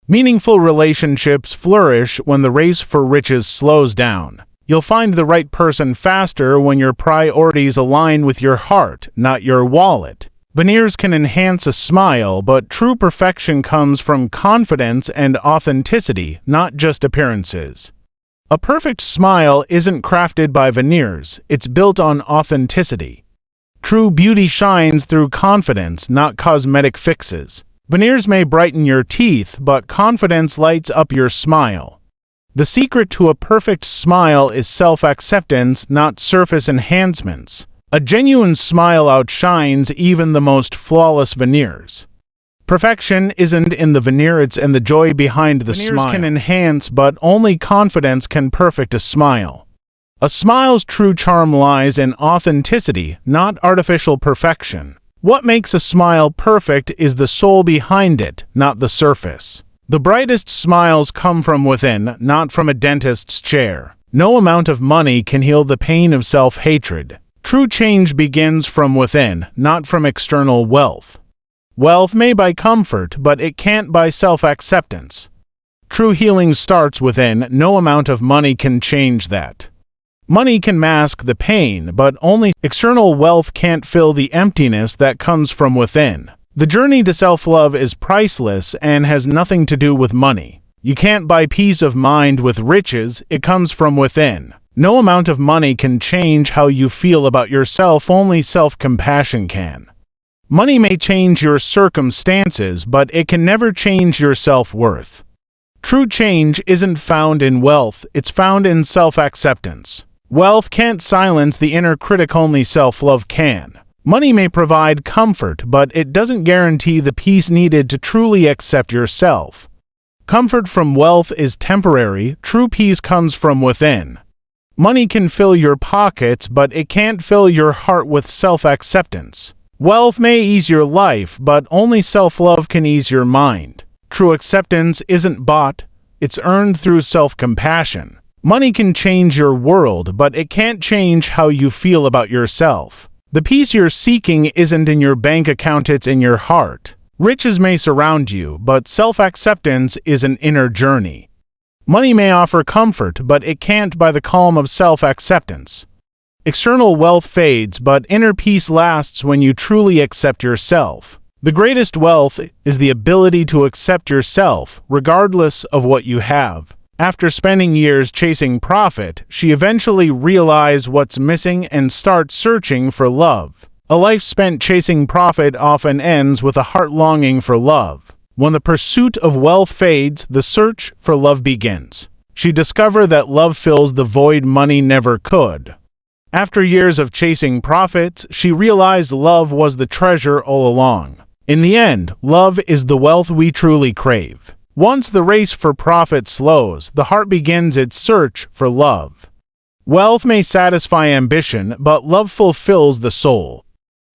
Meaningful relationships flourish when the race for riches slows down. You'll find the right person faster when your priorities align with your heart, not your wallet. Veneers can enhance a smile, but true perfection comes from confidence and authenticity, not just appearances. A perfect smile isn't crafted by veneers, it's built on authenticity. True beauty shines through confidence, not cosmetic fixes. Veneers may brighten your teeth, but confidence lights up your smile. The secret to a perfect smile is self-acceptance, not surface enhancements. A genuine smile outshines even the most flawless veneers. Perfection isn't in the veneer, it's in the joy behind the smile. Veneers can enhance, but only confidence can perfect a smile. A smile's true charm lies in authenticity, not artificial perfection. What makes a smile perfect is the soul behind it, not the surface. The brightest smiles come from within, not from a dentist's chair. No amount of money can heal the pain of self-hatred. True change begins from within, not from external wealth. Wealth may buy comfort, but it can't buy self-acceptance. True healing starts within. No amount of money can change that. Money can mask the pain, but only external wealth can't fill the emptiness that comes from within. The journey to self-love is priceless and has nothing to do with money. You can't buy peace of mind with riches, it comes from within. No amount of money can change how you feel about yourself, only self-compassion can. Money may change your circumstances, but it can never change your self-worth. True change isn't found in wealth, it's found in self-acceptance. Wealth can't silence the inner critic, only self-love can. Money may provide comfort, but it doesn't guarantee the peace needed to truly accept yourself. Comfort from wealth is temporary, true peace comes from within. Money can fill your pockets, but it can't fill your heart with self-acceptance. Wealth may ease your life, but only self-love can ease your mind. True acceptance isn't bought, it's earned through self-compassion. Money can change your world, but it can't change how you feel about yourself. The peace you're seeking isn't in your bank account, it's in your heart. Riches may surround you, but self-acceptance is an inner journey. Money may offer comfort, but it can't buy the calm of self-acceptance. External wealth fades, but inner peace lasts when you truly accept yourself. The greatest wealth is the ability to accept yourself, regardless of what you have. After spending years chasing profit, she eventually realizes what's missing and starts searching for love. A life spent chasing profit often ends with a heart longing for love. When the pursuit of wealth fades, the search for love begins. She discovered that love fills the void money never could. After years of chasing profits, she realized love was the treasure all along. In the end, love is the wealth we truly crave. Once the race for profit slows, the heart begins its search for love. Wealth may satisfy ambition, but love fulfills the soul.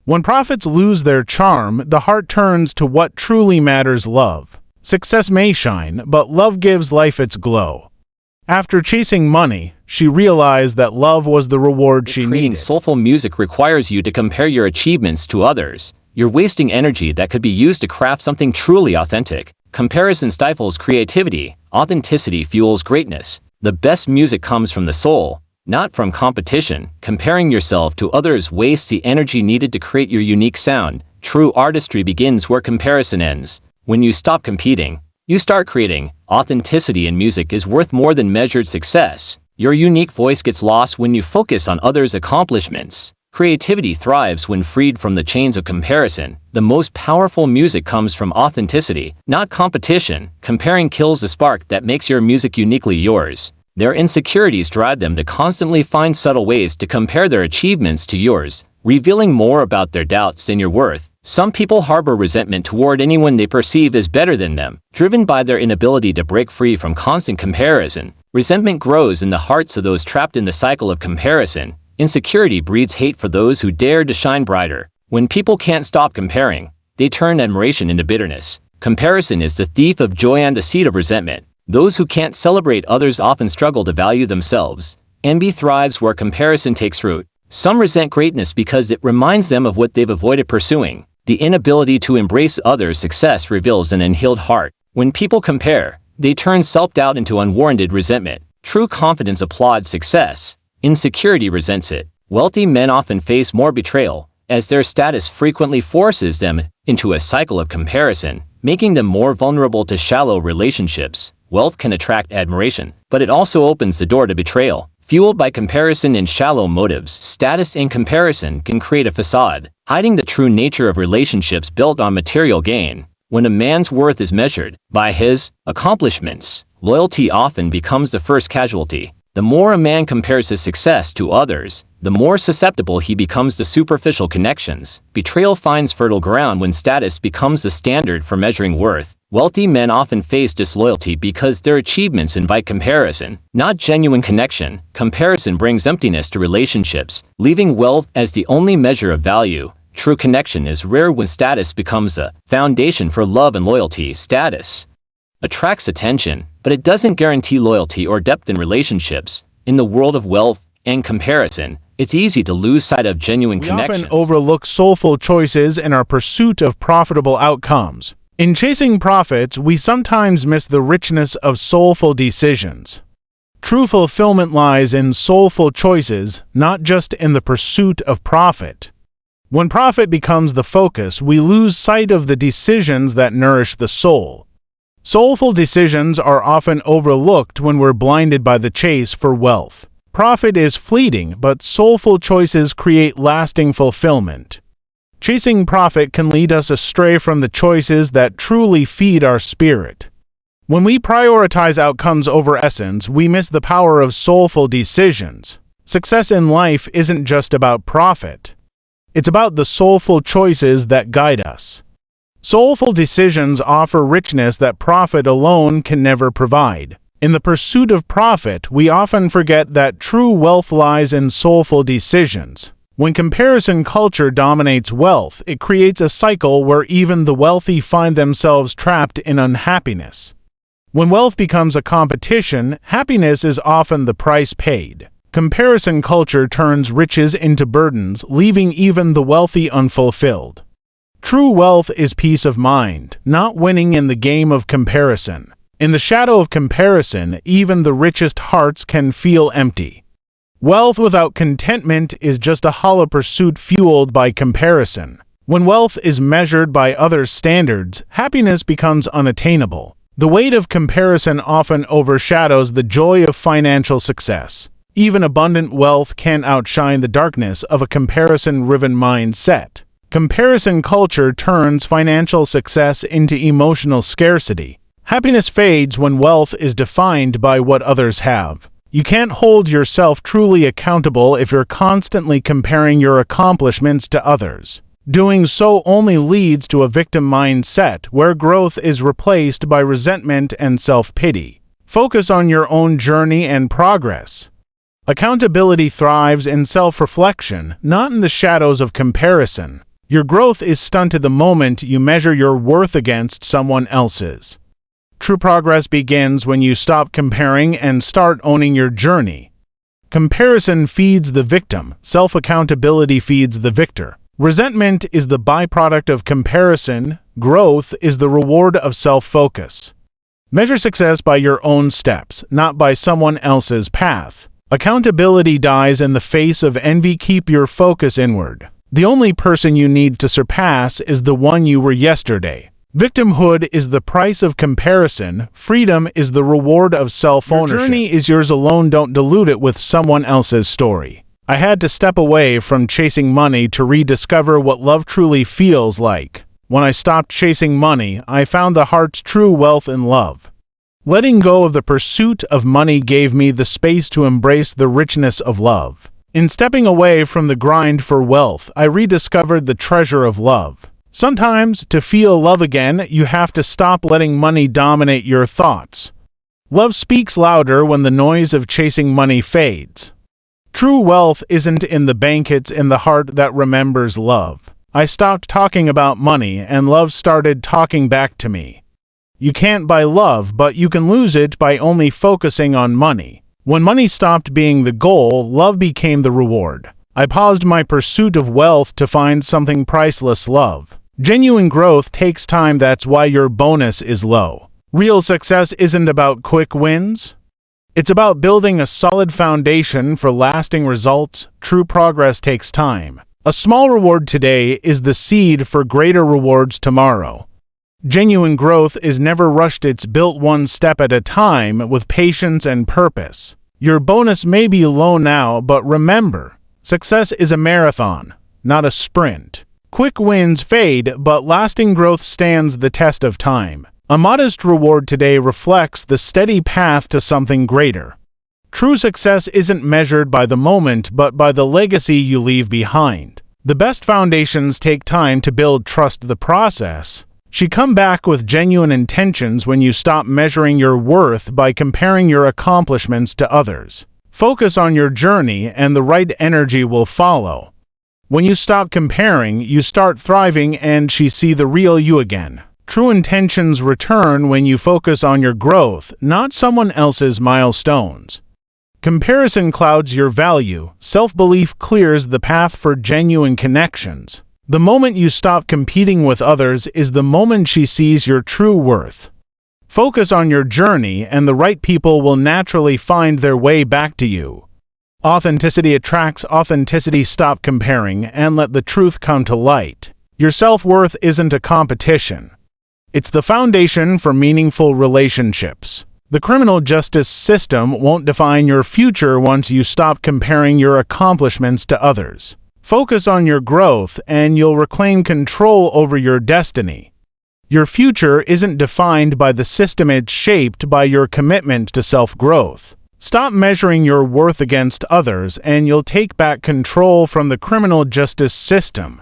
When profits lose their charm, the heart turns to what truly matters: love. Success may shine, but love gives life its glow. After chasing money, she realized that love was the reward she Creating needed. soulful music requires you to compare your achievements to others. You're wasting energy that could be used to craft something truly authentic. Comparison stifles creativity. Authenticity fuels greatness. The best music comes from the soul, not from competition. Comparing yourself to others wastes the energy needed to create your unique sound. True artistry begins where comparison ends. When you stop competing, you start creating. Authenticity in music is worth more than measured success. Your unique voice gets lost when you focus on others' accomplishments. Creativity thrives when freed from the chains of comparison. The most powerful music comes from authenticity, not competition. Comparing kills the spark that makes your music uniquely yours. Their insecurities drive them to constantly find subtle ways to compare their achievements to yours, revealing more about their doubts than your worth. Some people harbor resentment toward anyone they perceive as better than them, driven by their inability to break free from constant comparison. Resentment grows in the hearts of those trapped in the cycle of comparison. Insecurity breeds hate for those who dare to shine brighter. When people can't stop comparing, they turn admiration into bitterness. Comparison is the thief of joy and the seed of resentment. Those who can't celebrate others often struggle to value themselves. Envy thrives where comparison takes root. Some resent greatness because it reminds them of what they've avoided pursuing. The inability to embrace others' success reveals an unhealed heart. When people compare, they turn self-doubt into unwarranted resentment. True confidence applauds success. Insecurity resents it. Wealthy men often face more betrayal, as their status frequently forces them into a cycle of comparison, making them more vulnerable to shallow relationships. Wealth can attract admiration, but it also opens the door to betrayal. Fueled by comparison and shallow motives, status and comparison can create a facade, hiding the true nature of relationships built on material gain. When a man's worth is measured by his accomplishments, loyalty often becomes the first casualty. The more a man compares his success to others, the more susceptible he becomes to superficial connections. Betrayal finds fertile ground when status becomes the standard for measuring worth. Wealthy men often face disloyalty because their achievements invite comparison, not genuine connection. Comparison brings emptiness to relationships, leaving wealth as the only measure of value. True connection is rare when status becomes the foundation for love and loyalty. Status attracts attention, but it doesn't guarantee loyalty or depth in relationships. In the world of wealth and comparison, it's easy to lose sight of genuine connections. We often overlook soulful choices in our pursuit of profitable outcomes. In chasing profits, we sometimes miss the richness of soulful decisions. True fulfillment lies in soulful choices, not just in the pursuit of profit. When profit becomes the focus, we lose sight of the decisions that nourish the soul. Soulful decisions are often overlooked when we're blinded by the chase for wealth. Profit is fleeting, but soulful choices create lasting fulfillment. Chasing profit can lead us astray from the choices that truly feed our spirit. When we prioritize outcomes over essence, we miss the power of soulful decisions. Success in life isn't just about profit. It's about the soulful choices that guide us. Soulful decisions offer richness that profit alone can never provide. In the pursuit of profit, we often forget that true wealth lies in soulful decisions. When comparison culture dominates wealth, it creates a cycle where even the wealthy find themselves trapped in unhappiness. When wealth becomes a competition, happiness is often the price paid. Comparison culture turns riches into burdens, leaving even the wealthy unfulfilled. True wealth is peace of mind, not winning in the game of comparison. In the shadow of comparison, even the richest hearts can feel empty. Wealth without contentment is just a hollow pursuit fueled by comparison. When wealth is measured by others' standards, happiness becomes unattainable. The weight of comparison often overshadows the joy of financial success. Even abundant wealth can outshine the darkness of a comparison-driven mindset. Comparison culture turns financial success into emotional scarcity. Happiness fades when wealth is defined by what others have. You can't hold yourself truly accountable if you're constantly comparing your accomplishments to others. Doing so only leads to a victim mindset where growth is replaced by resentment and self-pity. Focus on your own journey and progress. Accountability thrives in self-reflection, not in the shadows of comparison. Your growth is stunted the moment you measure your worth against someone else's. True progress begins when you stop comparing and start owning your journey. Comparison feeds the victim, self-accountability feeds the victor. Resentment is the byproduct of comparison, growth is the reward of self-focus. Measure success by your own steps, not by someone else's path. Accountability dies in the face of envy. Keep your focus inward. The only person you need to surpass is the one you were yesterday. Victimhood is the price of comparison. Freedom is the reward of self-ownership. Your journey is yours alone. Don't dilute it with someone else's story. I had to step away from chasing money to rediscover what love truly feels like. When I stopped chasing money, I found the heart's true wealth in love. Letting go of the pursuit of money gave me the space to embrace the richness of love. In stepping away from the grind for wealth, I rediscovered the treasure of love. Sometimes, to feel love again, you have to stop letting money dominate your thoughts. Love speaks louder when the noise of chasing money fades. True wealth isn't in the bank, it's in the heart that remembers love. I stopped talking about money, and love started talking back to me. You can't buy love, but you can lose it by only focusing on money. When money stopped being the goal, love became the reward. I paused my pursuit of wealth to find something priceless: love. Genuine growth takes time, that's why your bonus is low. Real success isn't about quick wins. It's about building a solid foundation for lasting results. True progress takes time. A small reward today is the seed for greater rewards tomorrow. Genuine growth is never rushed, it's built one step at a time with patience and purpose. Your bonus may be low now, but remember, success is a marathon, not a sprint. Quick wins fade, but lasting growth stands the test of time. A modest reward today reflects the steady path to something greater. True success isn't measured by the moment, but by the legacy you leave behind. The best foundations take time to build. Trust the process. Come back with genuine intentions when you stop measuring your worth by comparing your accomplishments to others. Focus on your journey and the right energy will follow. When you stop comparing, you start thriving and see the real you again. True intentions return when you focus on your growth, not someone else's milestones. Comparison clouds your value. Self-belief clears the path for genuine connections. The moment you stop competing with others is the moment she sees your true worth. Focus on your journey and the right people will naturally find their way back to you. Authenticity attracts authenticity. Stop comparing and let the truth come to light. Your self-worth isn't a competition. It's the foundation for meaningful relationships. The criminal justice system won't define your future once you stop comparing your accomplishments to others. Focus on your growth and you'll reclaim control over your destiny. Your future isn't defined by the system, it's shaped by your commitment to self-growth. Stop measuring your worth against others and you'll take back control from the criminal justice system.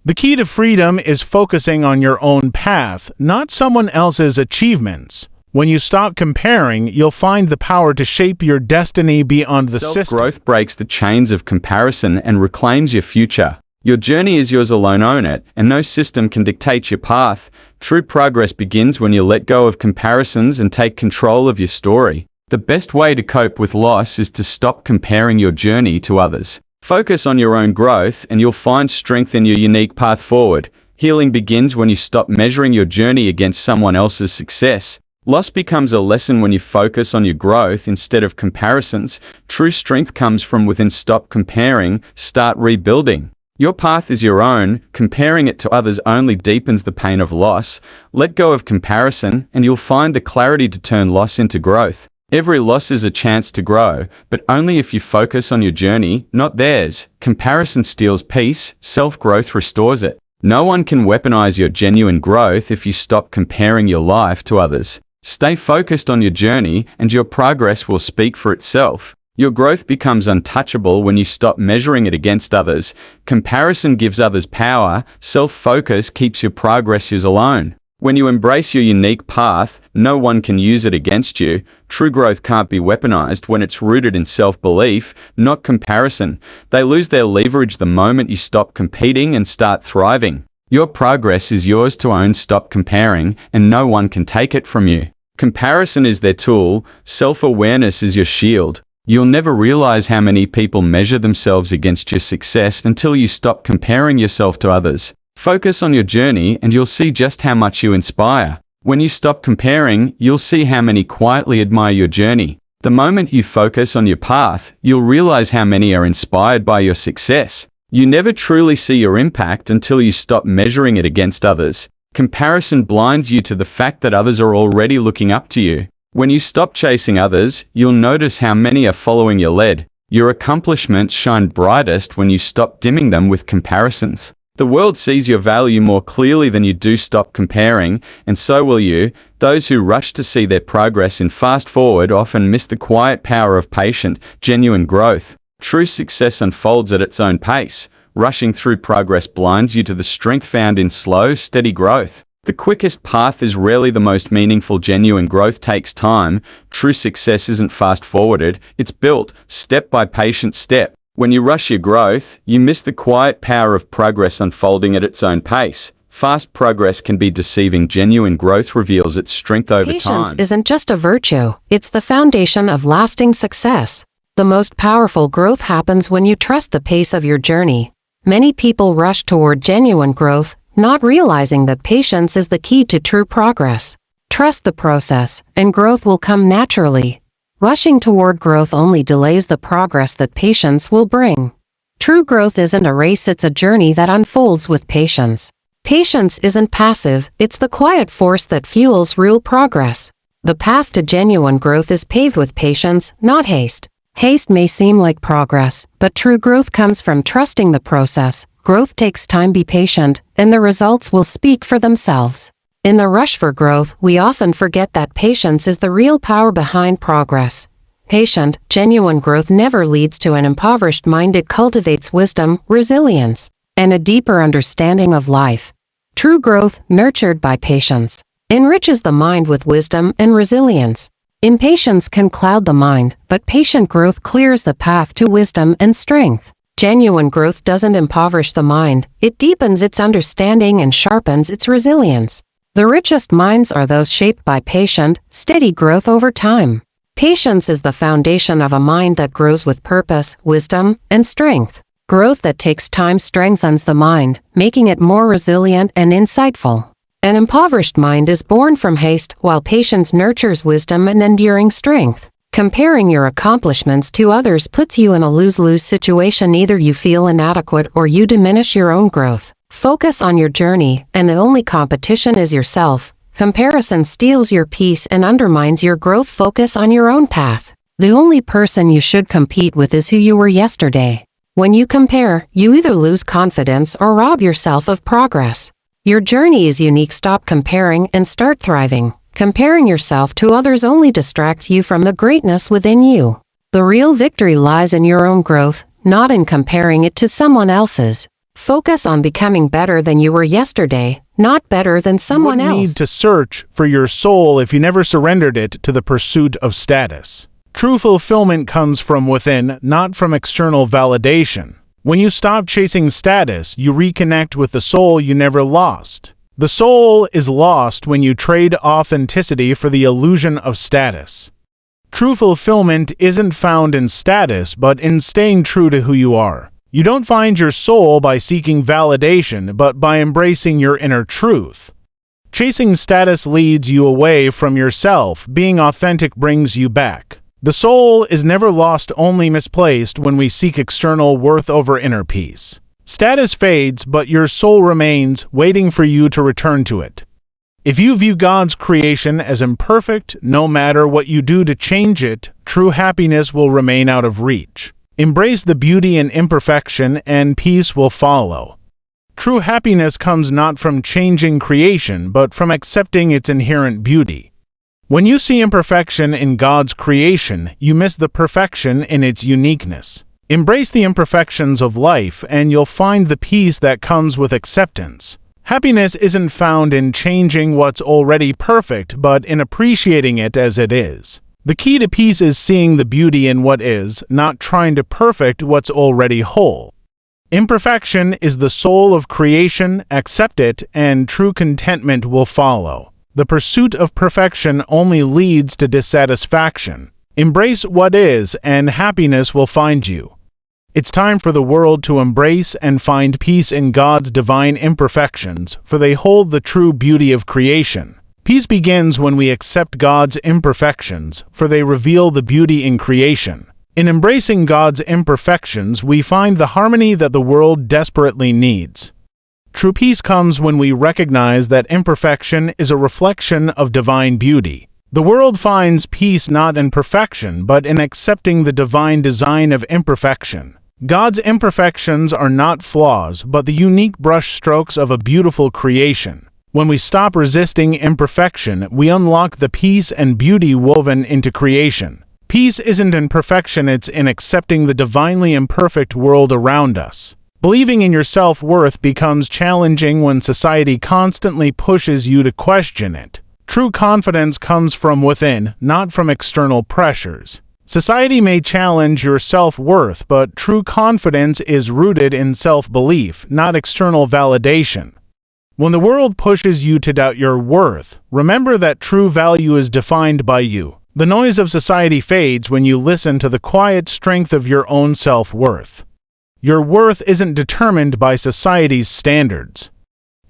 The key to freedom is focusing on your own path, not someone else's achievements. When you stop comparing, you'll find the power to shape your destiny beyond the system. Self-growth breaks the chains of comparison and reclaims your future. Your journey is yours alone, own it, and no system can dictate your path. True progress begins when you let go of comparisons and take control of your story. The best way to cope with loss is to stop comparing your journey to others. Focus on your own growth and you'll find strength in your unique path forward. Healing begins when you stop measuring your journey against someone else's success. Loss becomes a lesson when you focus on your growth instead of comparisons. True strength comes from within. Stop comparing, start rebuilding. Your path is your own. Comparing it to others only deepens the pain of loss. Let go of comparison and you'll find the clarity to turn loss into growth. Every loss is a chance to grow, but only if you focus on your journey, not theirs. Comparison steals peace, self-growth restores it. No one can weaponize your genuine growth if you stop comparing your life to others. Stay focused on your journey and your progress will speak for itself. Your growth becomes untouchable when you stop measuring it against others. Comparison gives others power, self-focus keeps your progress yours alone. When you embrace your unique path, no one can use it against you. True growth can't be weaponized when it's rooted in self-belief, not comparison. They lose their leverage the moment you stop competing and start thriving. Your progress is yours to own. Stop comparing, and no one can take it from you. Comparison is their tool, self-awareness is your shield. You'll never realize how many people measure themselves against your success until you stop comparing yourself to others. Focus on your journey and you'll see just how much you inspire. When you stop comparing, you'll see how many quietly admire your journey. The moment you focus on your path, you'll realize how many are inspired by your success. You never truly see your impact until you stop measuring it against others. Comparison blinds you to the fact that others are already looking up to you. When you stop chasing others, you'll notice how many are following your lead. Your accomplishments shine brightest when you stop dimming them with comparisons. The world sees your value more clearly than you do stop comparing, and so will you. Those who rush to see their progress in fast forward often miss the quiet power of patient, genuine growth. True success unfolds at its own pace. Rushing through progress blinds you to the strength found in slow, steady growth. The quickest path is rarely the most meaningful. Genuine growth takes time. True success isn't fast-forwarded, it's built, step by patient step. When you rush your growth, you miss the quiet power of progress unfolding at its own pace. Fast progress can be deceiving. Genuine growth reveals its strength over time. Patience isn't just a virtue, it's the foundation of lasting success. The most powerful growth happens when you trust the pace of your journey. Many people rush toward genuine growth, not realizing that patience is the key to true progress. Trust the process, and growth will come naturally. Rushing toward growth only delays the progress that patience will bring. True growth isn't a race, it's a journey that unfolds with patience. Patience isn't passive, it's the quiet force that fuels real progress. The path to genuine growth is paved with patience, not haste. Haste may seem like progress, but true growth comes from trusting the process. Growth takes time. Be patient, and the results will speak for themselves. In the rush for growth, we often forget that patience is the real power behind progress. Patient, genuine growth never leads to an impoverished mind. It cultivates wisdom, resilience, and a deeper understanding of life. True growth, nurtured by patience, enriches the mind with wisdom and resilience. Impatience can cloud the mind, but patient growth clears the path to wisdom and strength. Genuine growth doesn't impoverish the mind, it deepens its understanding and sharpens its resilience. The richest minds are those shaped by patient, steady growth over time. Patience is the foundation of a mind that grows with purpose, wisdom, and strength. Growth that takes time strengthens the mind, making it more resilient and insightful. An impoverished mind is born from haste, while patience nurtures wisdom and enduring strength. Comparing your accomplishments to others puts you in a lose-lose situation. Either you feel inadequate or you diminish your own growth. Focus on your journey, and the only competition is yourself. Comparison steals your peace and undermines your growth. Focus on your own path. The only person you should compete with is who you were yesterday. When you compare, you either lose confidence or rob yourself of progress. Your journey is unique. Stop comparing and start thriving. Comparing yourself to others only distracts you from the greatness within you. The real victory lies in your own growth, not in comparing it to someone else's. Focus on becoming better than you were yesterday, not better than someone else. You wouldn't need to search for your soul if you never surrendered it to the pursuit of status. True fulfillment comes from within, not from external validation. When you stop chasing status, you reconnect with the soul you never lost. The soul is lost when you trade authenticity for the illusion of status. True fulfillment isn't found in status, but in staying true to who you are. You don't find your soul by seeking validation, but by embracing your inner truth. Chasing status leads you away from yourself. Being authentic brings you back. The soul is never lost, only misplaced when we seek external worth over inner peace. Status fades, but your soul remains, waiting for you to return to it. If you view God's creation as imperfect, no matter what you do to change it, true happiness will remain out of reach. Embrace the beauty in imperfection, and peace will follow. True happiness comes not from changing creation, but from accepting its inherent beauty. When you see imperfection in God's creation, you miss the perfection in its uniqueness. Embrace the imperfections of life, and you'll find the peace that comes with acceptance. Happiness isn't found in changing what's already perfect, but in appreciating it as it is. The key to peace is seeing the beauty in what is, not trying to perfect what's already whole. Imperfection is the soul of creation. Accept it, and true contentment will follow. The pursuit of perfection only leads to dissatisfaction. Embrace what is, and happiness will find you. It's time for the world to embrace and find peace in God's divine imperfections, for they hold the true beauty of creation. Peace begins when we accept God's imperfections, for they reveal the beauty in creation. In embracing God's imperfections, we find the harmony that the world desperately needs. True peace comes when we recognize that imperfection is a reflection of divine beauty. The world finds peace not in perfection, but in accepting the divine design of imperfection. God's imperfections are not flaws, but the unique brushstrokes of a beautiful creation. When we stop resisting imperfection, we unlock the peace and beauty woven into creation. Peace isn't in perfection, it's in accepting the divinely imperfect world around us. Believing in your self-worth becomes challenging when society constantly pushes you to question it. True confidence comes from within, not from external pressures. Society may challenge your self-worth, but true confidence is rooted in self-belief, not external validation. When the world pushes you to doubt your worth, remember that true value is defined by you. The noise of society fades when you listen to the quiet strength of your own self-worth. Your worth isn't determined by society's standards.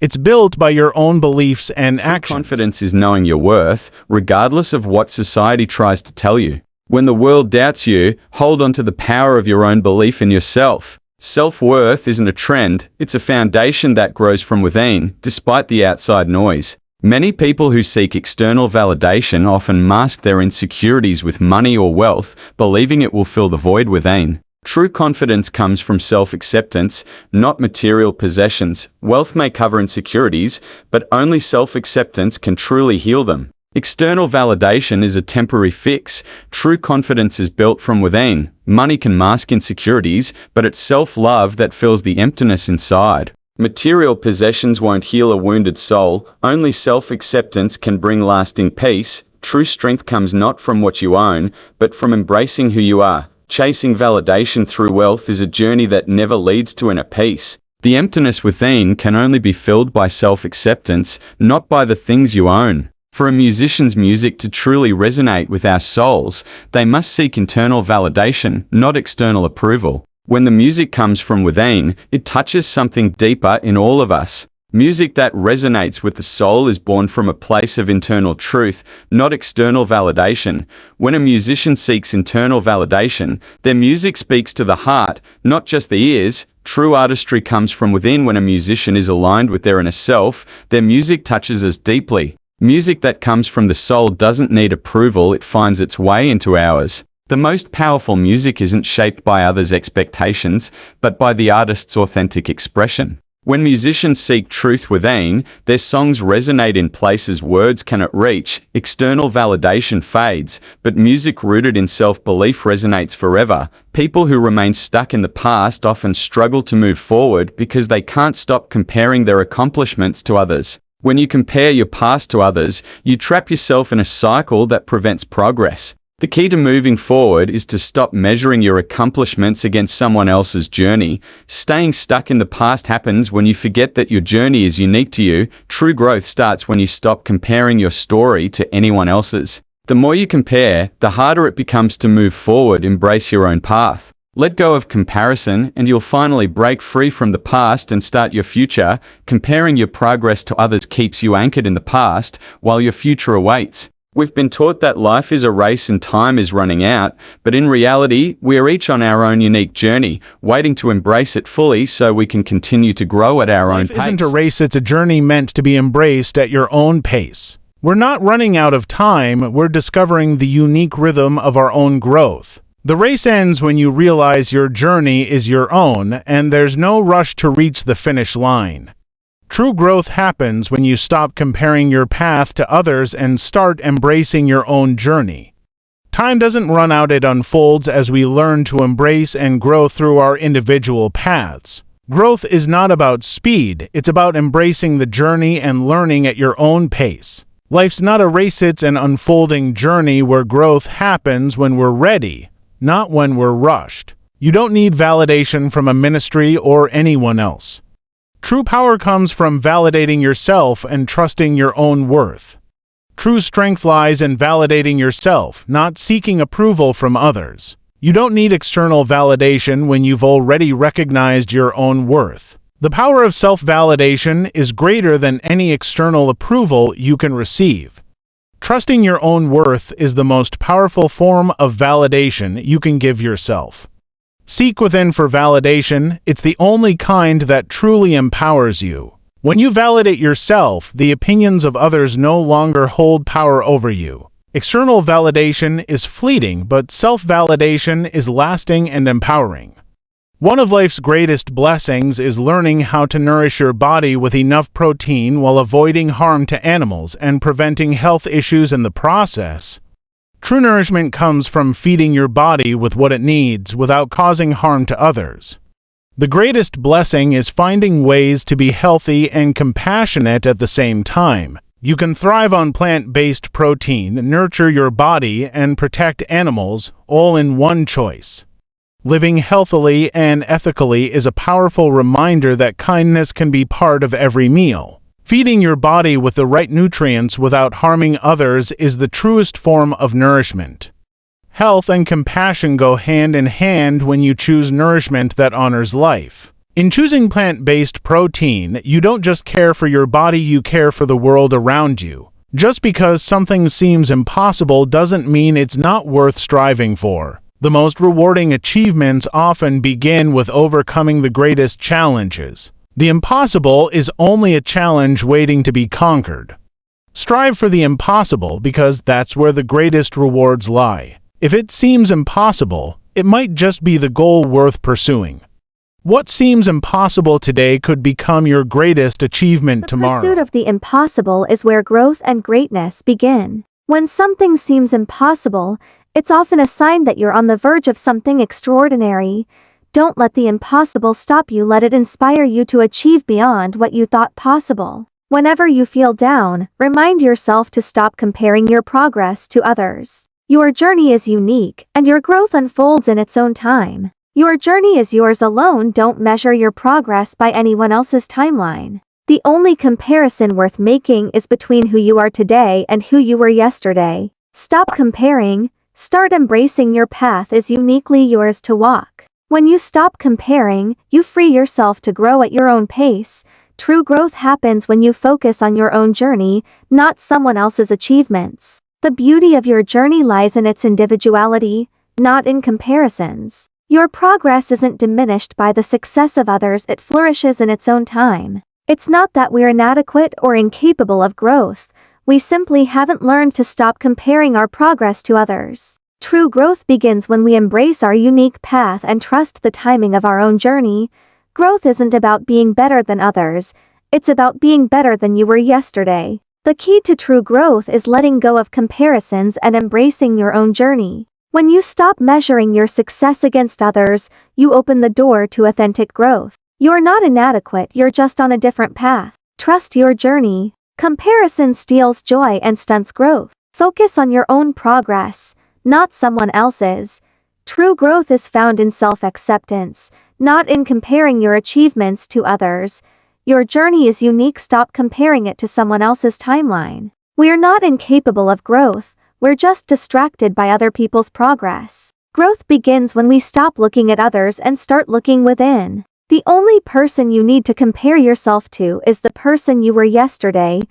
It's built by your own beliefs and actions. Confidence is knowing your worth, regardless of what society tries to tell you. When the world doubts you, hold on to the power of your own belief in yourself. Self-worth isn't a trend, it's a foundation that grows from within, despite the outside noise. Many people who seek external validation often mask their insecurities with money or wealth, believing it will fill the void within. True confidence comes from self-acceptance, not material possessions. Wealth may cover insecurities, but only self-acceptance can truly heal them. External validation is a temporary fix. True confidence is built from within. Money can mask insecurities, but it's self-love that fills the emptiness inside. Material possessions won't heal a wounded soul. Only self-acceptance can bring lasting peace. True strength comes not from what you own, but from embracing who you are. Chasing validation through wealth is a journey that never leads to inner peace. The emptiness within can only be filled by self-acceptance, not by the things you own. For a musician's music to truly resonate with our souls, they must seek internal validation, not external approval. When the music comes from within, it touches something deeper in all of us. Music that resonates with the soul is born from a place of internal truth, not external validation. When a musician seeks internal validation, their music speaks to the heart, not just the ears. True artistry comes from within. When a musician is aligned with their inner self, their music touches us deeply. Music that comes from the soul doesn't need approval, it finds its way into ours. The most powerful music isn't shaped by others' expectations, but by the artist's authentic expression. When musicians seek truth within, their songs resonate in places words cannot reach. External validation fades, but music rooted in self-belief resonates forever. People who remain stuck in the past often struggle to move forward because they can't stop comparing their accomplishments to others. When you compare your past to others, you trap yourself in a cycle that prevents progress. The key to moving forward is to stop measuring your accomplishments against someone else's journey. Staying stuck in the past happens when you forget that your journey is unique to you. True growth starts when you stop comparing your story to anyone else's. The more you compare, the harder it becomes to move forward. Embrace your own path. Let go of comparison and you'll finally break free from the past and start your future. Comparing your progress to others keeps you anchored in the past while your future awaits. We've been taught that life is a race and time is running out, but in reality, we are each on our own unique journey, waiting to embrace it fully so we can continue to grow at our own pace. Life isn't a race, it's a journey meant to be embraced at your own pace. We're not running out of time, we're discovering the unique rhythm of our own growth. The race ends when you realize your journey is your own, and there's no rush to reach the finish line. True growth happens when you stop comparing your path to others and start embracing your own journey. Time doesn't run out, it unfolds as we learn to embrace and grow through our individual paths. Growth is not about speed, it's about embracing the journey and learning at your own pace. Life's not a race, it's an unfolding journey where growth happens when we're ready, not when we're rushed. You don't need validation from a ministry or anyone else. True power comes from validating yourself and trusting your own worth. True strength lies in validating yourself, not seeking approval from others. You don't need external validation when you've already recognized your own worth. The power of self-validation is greater than any external approval you can receive. Trusting your own worth is the most powerful form of validation you can give yourself. Seek within for validation, it's the only kind that truly empowers you. When you validate yourself, the opinions of others no longer hold power over you. External validation is fleeting, but self-validation is lasting and empowering. One of life's greatest blessings is learning how to nourish your body with enough protein while avoiding harm to animals and preventing health issues in the process. True nourishment comes from feeding your body with what it needs without causing harm to others. The greatest blessing is finding ways to be healthy and compassionate at the same time. You can thrive on plant-based protein, nurture your body, and protect animals, all in one choice. Living healthily and ethically is a powerful reminder that kindness can be part of every meal. Feeding your body with the right nutrients without harming others is the truest form of nourishment. Health and compassion go hand in hand when you choose nourishment that honors life. In choosing plant-based protein, you don't just care for your body, you care for the world around you. Just because something seems impossible doesn't mean it's not worth striving for. The most rewarding achievements often begin with overcoming the greatest challenges. The impossible is only a challenge waiting to be conquered. Strive for the impossible because that's where the greatest rewards lie. If it seems impossible, it might just be the goal worth pursuing. What seems impossible today could become your greatest achievement tomorrow. The pursuit of the impossible is where growth and greatness begin. When something seems impossible, it's often a sign that you're on the verge of something extraordinary. Don't let the impossible stop you, let it inspire you to achieve beyond what you thought possible. Whenever you feel down, remind yourself to stop comparing your progress to others. Your journey is unique, and your growth unfolds in its own time. Your journey is yours alone. Don't measure your progress by anyone else's timeline. The only comparison worth making is between who you are today and who you were yesterday. Stop comparing. Start embracing your path is uniquely yours to walk. When you stop comparing, you free yourself to grow at your own pace. True growth happens when you focus on your own journey, not someone else's achievements. The beauty of your journey lies in its individuality, not in comparisons. Your progress isn't diminished by the success of others, it flourishes in its own time. It's not that we're inadequate or incapable of growth, we simply haven't learned to stop comparing our progress to others. True growth begins when we embrace our unique path and trust the timing of our own journey. Growth isn't about being better than others, it's about being better than you were yesterday. The key to true growth is letting go of comparisons and embracing your own journey. When you stop measuring your success against others, you open the door to authentic growth. You're not inadequate, you're just on a different path. Trust your journey. Comparison steals joy and stunts growth. Focus on your own progress, not someone else's. True growth is found in self-acceptance, not in comparing your achievements to others. Your journey is unique, stop comparing it to someone else's timeline. We're not incapable of growth, we're just distracted by other people's progress. Growth begins when we stop looking at others and start looking within. The only person you need to compare yourself to is the person you were yesterday.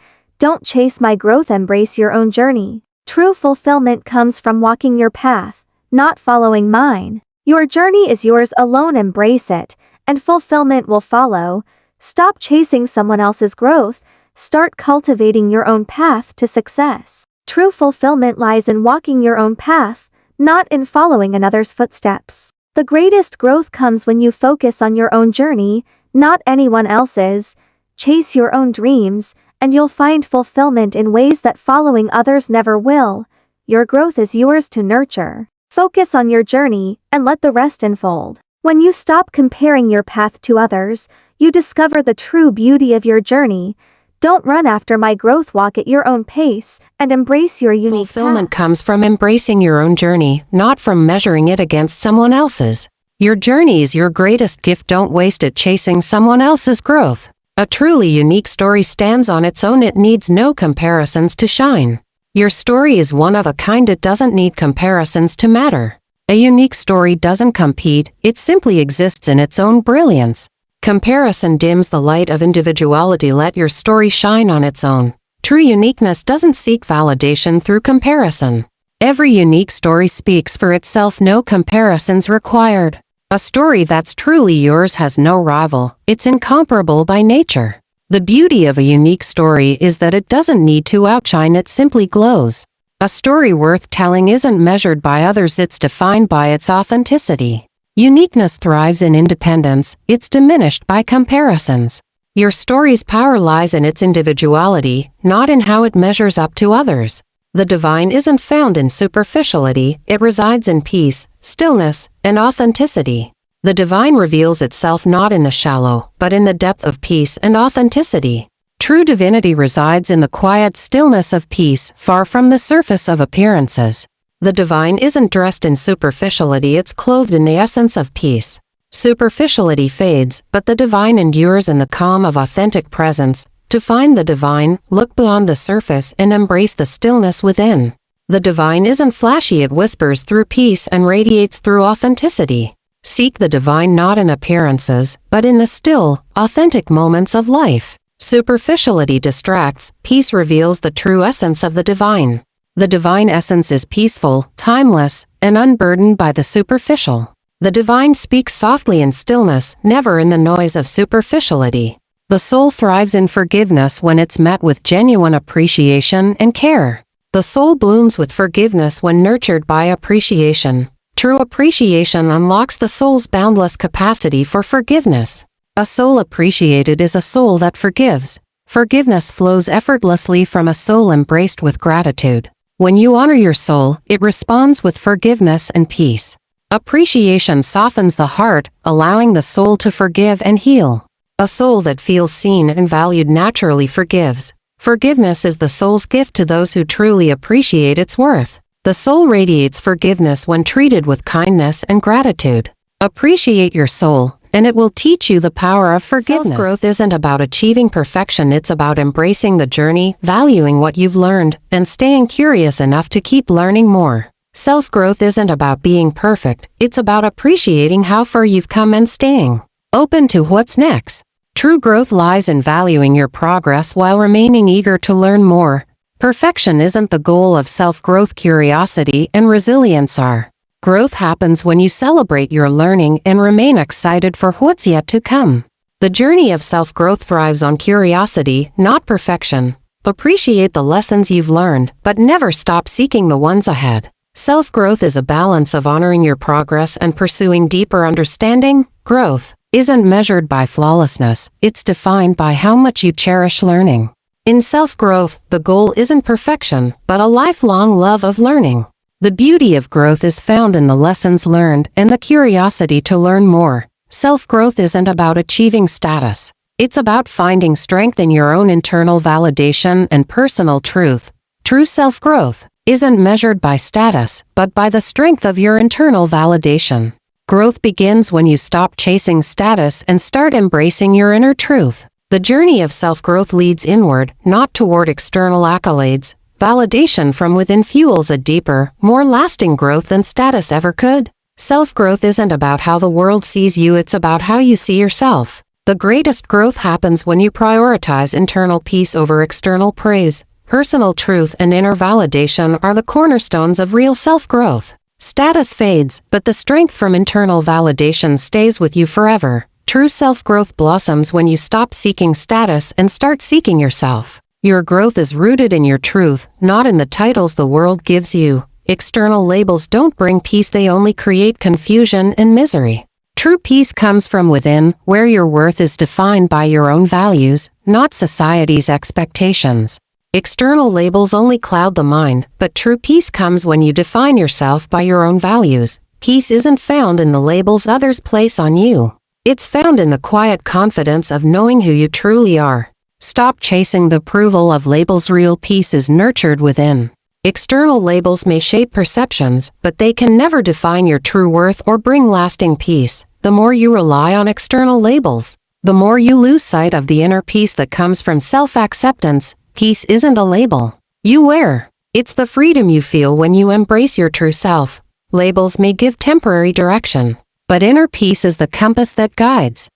Don't chase my growth, embrace your own journey. True fulfillment comes from walking your path, not following mine. Your journey is yours alone, embrace it, and fulfillment will follow. Stop chasing someone else's growth, start cultivating your own path to success. True fulfillment lies in walking your own path, not in following another's footsteps. The greatest growth comes when you focus on your own journey, not anyone else's. Chase your own dreams, and you'll find fulfillment in ways that following others never will. Your growth is yours to nurture. Focus on your journey, and let the rest unfold. When you stop comparing your path to others, you discover the true beauty of your journey. Don't run after my growth, walk at your own pace, and embrace your unique Fulfillment path. comes from embracing your own journey, not from measuring it against someone else's. Your journey is your greatest gift, don't waste it chasing someone else's growth. A truly unique story stands on its own, it needs no comparisons to shine. Your story is one of a kind, it doesn't need comparisons to matter. A unique story doesn't compete, it simply exists in its own brilliance. Comparison dims the light of individuality, let your story shine on its own. True uniqueness doesn't seek validation through comparison. Every unique story speaks for itself, no comparisons required. A story that's truly yours has no rival, it's incomparable by nature. The beauty of a unique story is that it doesn't need to outshine, it simply glows. A story worth telling isn't measured by others, it's defined by its authenticity. Uniqueness thrives in independence, it's diminished by comparisons. Your story's power lies in its individuality, not in how it measures up to others. The divine isn't found in superficiality, it resides in peace, stillness, and authenticity. The divine reveals itself not in the shallow, but in the depth of peace and authenticity. True divinity resides in the quiet stillness of peace, far from the surface of appearances. The divine isn't dressed in superficiality, it's clothed in the essence of peace. Superficiality fades, but the divine endures in the calm of authentic presence. To find the divine, look beyond the surface and embrace the stillness within. The divine isn't flashy, it whispers through peace and radiates through authenticity. Seek the divine not in appearances, but in the still, authentic moments of life. Superficiality distracts, peace reveals the true essence of the divine. The divine essence is peaceful, timeless, and unburdened by the superficial. The divine speaks softly in stillness, never in the noise of superficiality. The soul thrives in forgiveness when it's met with genuine appreciation and care. The soul blooms with forgiveness when nurtured by appreciation. True appreciation unlocks the soul's boundless capacity for forgiveness. A soul appreciated is a soul that forgives. Forgiveness flows effortlessly from a soul embraced with gratitude. When you honor your soul, it responds with forgiveness and peace. Appreciation softens the heart, allowing the soul to forgive and heal. A soul that feels seen and valued naturally forgives. Forgiveness is the soul's gift to those who truly appreciate its worth. The soul radiates forgiveness when treated with kindness and gratitude. Appreciate your soul, and it will teach you the power of forgiveness. Self-growth isn't about achieving perfection, it's about embracing the journey, valuing what you've learned, and staying curious enough to keep learning more. Self-growth isn't about being perfect, it's about appreciating how far you've come and staying open to what's next. True growth lies in valuing your progress while remaining eager to learn more. Perfection isn't the goal of self-growth, curiosity and resilience are. Growth happens when you celebrate your learning and remain excited for what's yet to come. The journey of self-growth thrives on curiosity, not perfection. Appreciate the lessons you've learned, but never stop seeking the ones ahead. Self-growth is a balance of honoring your progress and pursuing deeper understanding. Growth isn't measured by flawlessness, it's defined by how much you cherish learning. In self-growth, the goal isn't perfection, but a lifelong love of learning. The beauty of growth is found in the lessons learned and the curiosity to learn more. Self-growth isn't about achieving status. It's about finding strength in your own internal validation and personal truth. True self-growth isn't measured by status, but by the strength of your internal validation. Growth begins when you stop chasing status and start embracing your inner truth. The journey of self-growth leads inward, not toward external accolades. Validation from within fuels a deeper, more lasting growth than status ever could. Self-growth isn't about how the world sees you, it's about how you see yourself. The greatest growth happens when you prioritize internal peace over external praise. Personal truth and inner validation are the cornerstones of real self-growth. Status fades, but the strength from internal validation stays with you forever. True self-growth blossoms when you stop seeking status and start seeking yourself. Your growth is rooted in your truth, not in the titles the world gives you. External labels don't bring peace, they only create confusion and misery. True peace comes from within, where your worth is defined by your own values, not society's expectations. External labels only cloud the mind, but true peace comes when you define yourself by your own values. Peace isn't found in the labels others place on you. It's found in the quiet confidence of knowing who you truly are. Stop chasing the approval of labels. Real peace is nurtured within. External labels may shape perceptions, but they can never define your true worth or bring lasting peace. The more you rely on external labels, the more you lose sight of the inner peace that comes from self-acceptance. Peace isn't a label you wear. It's the freedom you feel when you embrace your true self. Labels may give temporary direction, but inner peace is the compass that guides.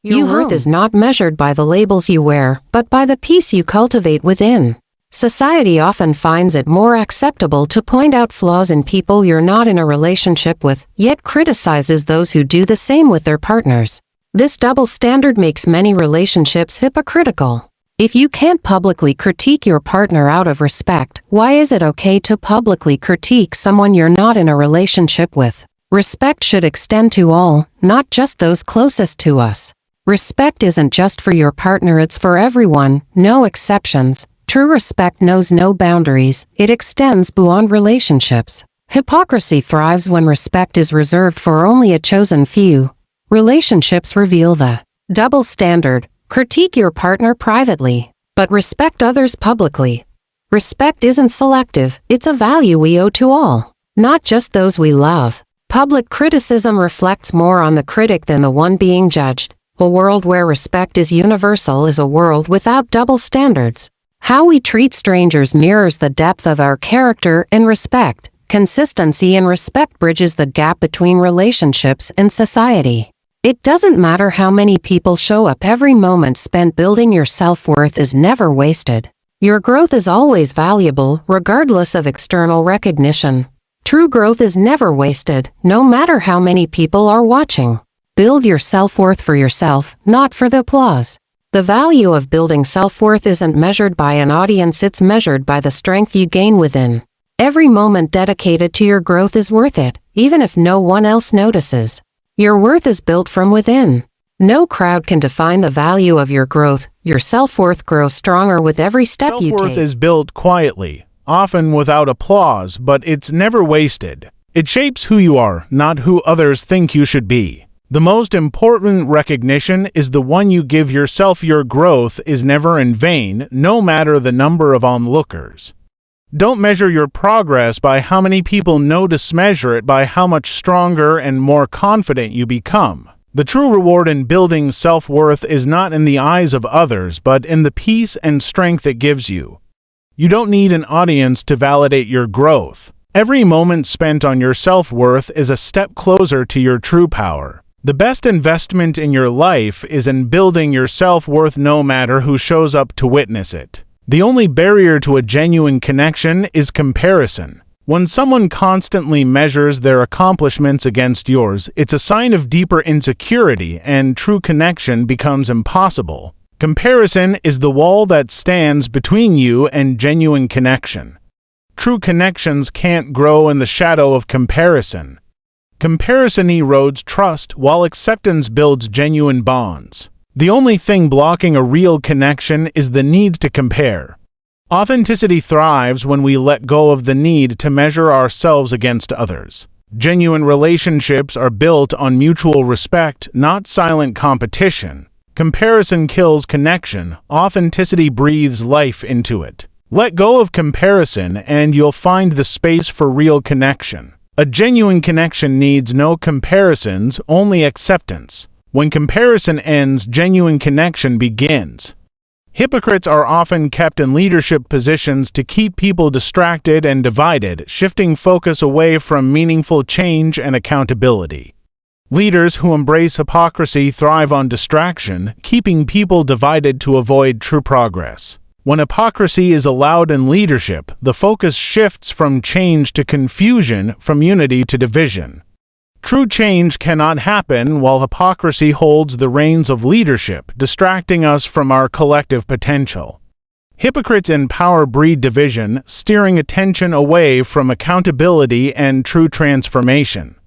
Your worth is not measured by the labels you wear, but by the peace you cultivate within. Society often finds it more acceptable to point out flaws in people you're not in a relationship with, yet criticizes those who do the same with their partners. This double standard makes many relationships hypocritical. If you can't publicly critique your partner out of respect, why is it okay to publicly critique someone you're not in a relationship with? Respect should extend to all, not just those closest to us. Respect isn't just for your partner, it's for everyone, no exceptions. True respect knows no boundaries, it extends beyond relationships. Hypocrisy thrives when respect is reserved for only a chosen few. Relationships reveal the double standard. Critique your partner privately, but respect others publicly. Respect isn't selective, it's a value we owe to all, not just those we love. Public criticism reflects more on the critic than the one being judged. A world where respect is universal is a world without double standards. How we treat strangers mirrors the depth of our character and respect. Consistency and respect bridges the gap between relationships and society. It doesn't matter how many people show up, every moment spent building your self-worth is never wasted. Your growth is always valuable, regardless of external recognition. True growth is never wasted, no matter how many people are watching. Build your self-worth for yourself, not for the applause. The value of building self-worth isn't measured by an audience, it's measured by the strength you gain within. Every moment dedicated to your growth is worth it, even if no one else notices. Your worth is built from within. No crowd can define the value of your growth. Your self-worth grows stronger with every step you take. Self-worth is built quietly, often without applause, but it's never wasted. It shapes who you are, not who others think you should be. The most important recognition is the one you give yourself. Your growth is never in vain, no matter the number of onlookers. Don't measure your progress by how many people notice, measure it by how much stronger and more confident you become. The true reward in building self-worth is not in the eyes of others, but in the peace and strength it gives you. You don't need an audience to validate your growth. Every moment spent on your self-worth is a step closer to your true power. The best investment in your life is in building your self-worth, no matter who shows up to witness it. The only barrier to a genuine connection is comparison. When someone constantly measures their accomplishments against yours, it's a sign of deeper insecurity, and true connection becomes impossible. Comparison is the wall that stands between you and genuine connection. True connections can't grow in the shadow of comparison. Comparison erodes trust, while acceptance builds genuine bonds. The only thing blocking a real connection is the need to compare. Authenticity thrives when we let go of the need to measure ourselves against others. Genuine relationships are built on mutual respect, not silent competition. Comparison kills connection. Authenticity breathes life into it. Let go of comparison and you'll find the space for real connection. A genuine connection needs no comparisons, only acceptance. When comparison ends, genuine connection begins. Hypocrites are often kept in leadership positions to keep people distracted and divided, shifting focus away from meaningful change and accountability. Leaders who embrace hypocrisy thrive on distraction, keeping people divided to avoid true progress. When hypocrisy is allowed in leadership, the focus shifts from change to confusion, from unity to division. True change cannot happen while hypocrisy holds the reins of leadership, distracting us from our collective potential. Hypocrites in power breed division, steering attention away from accountability and true transformation.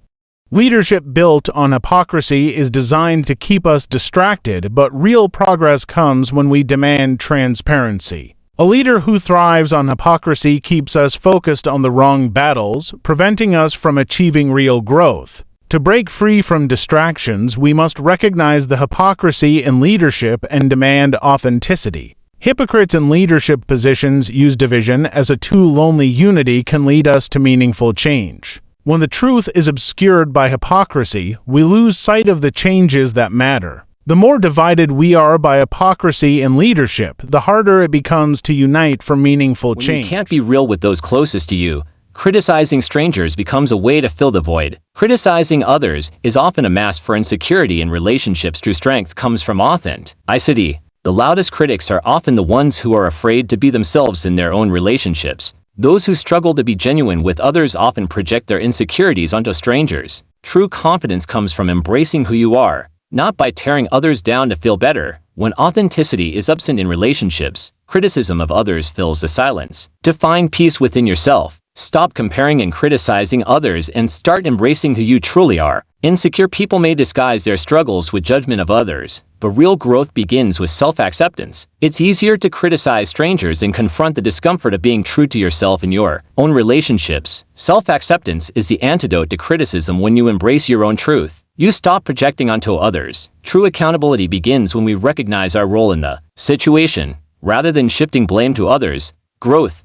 Leadership built on hypocrisy is designed to keep us distracted, but real progress comes when we demand transparency. A leader who thrives on hypocrisy keeps us focused on the wrong battles, preventing us from achieving real growth. To break free from distractions, we must recognize the hypocrisy in leadership and demand authenticity. Hypocrites in leadership positions use division as a tool. Only unity can lead us to meaningful change. When the truth is obscured by hypocrisy, we lose sight of the changes that matter. The more divided we are by hypocrisy in leadership, the harder it becomes to unite for meaningful When change. you can't be real with those closest to you, criticizing strangers becomes a way to fill the void. Criticizing others is often a mask for insecurity in relationships. True strength comes from authenticity. The loudest critics are often the ones who are afraid to be themselves in their own relationships. Those who struggle to be genuine with others often project their insecurities onto strangers. True confidence comes from embracing who you are, not by tearing others down to feel better. When authenticity is absent in relationships, criticism of others fills the silence. Define peace within yourself. Stop comparing and criticizing others and start embracing who you truly are. Insecure people may disguise their struggles with judgment of others, but real growth begins with self-acceptance. It's easier to criticize strangers and confront the discomfort of being true to yourself in your own relationships. Self-acceptance is the antidote to criticism. When you embrace your own truth, you stop projecting onto others. True accountability begins when we recognize our role in the situation, rather than shifting blame to others. Growth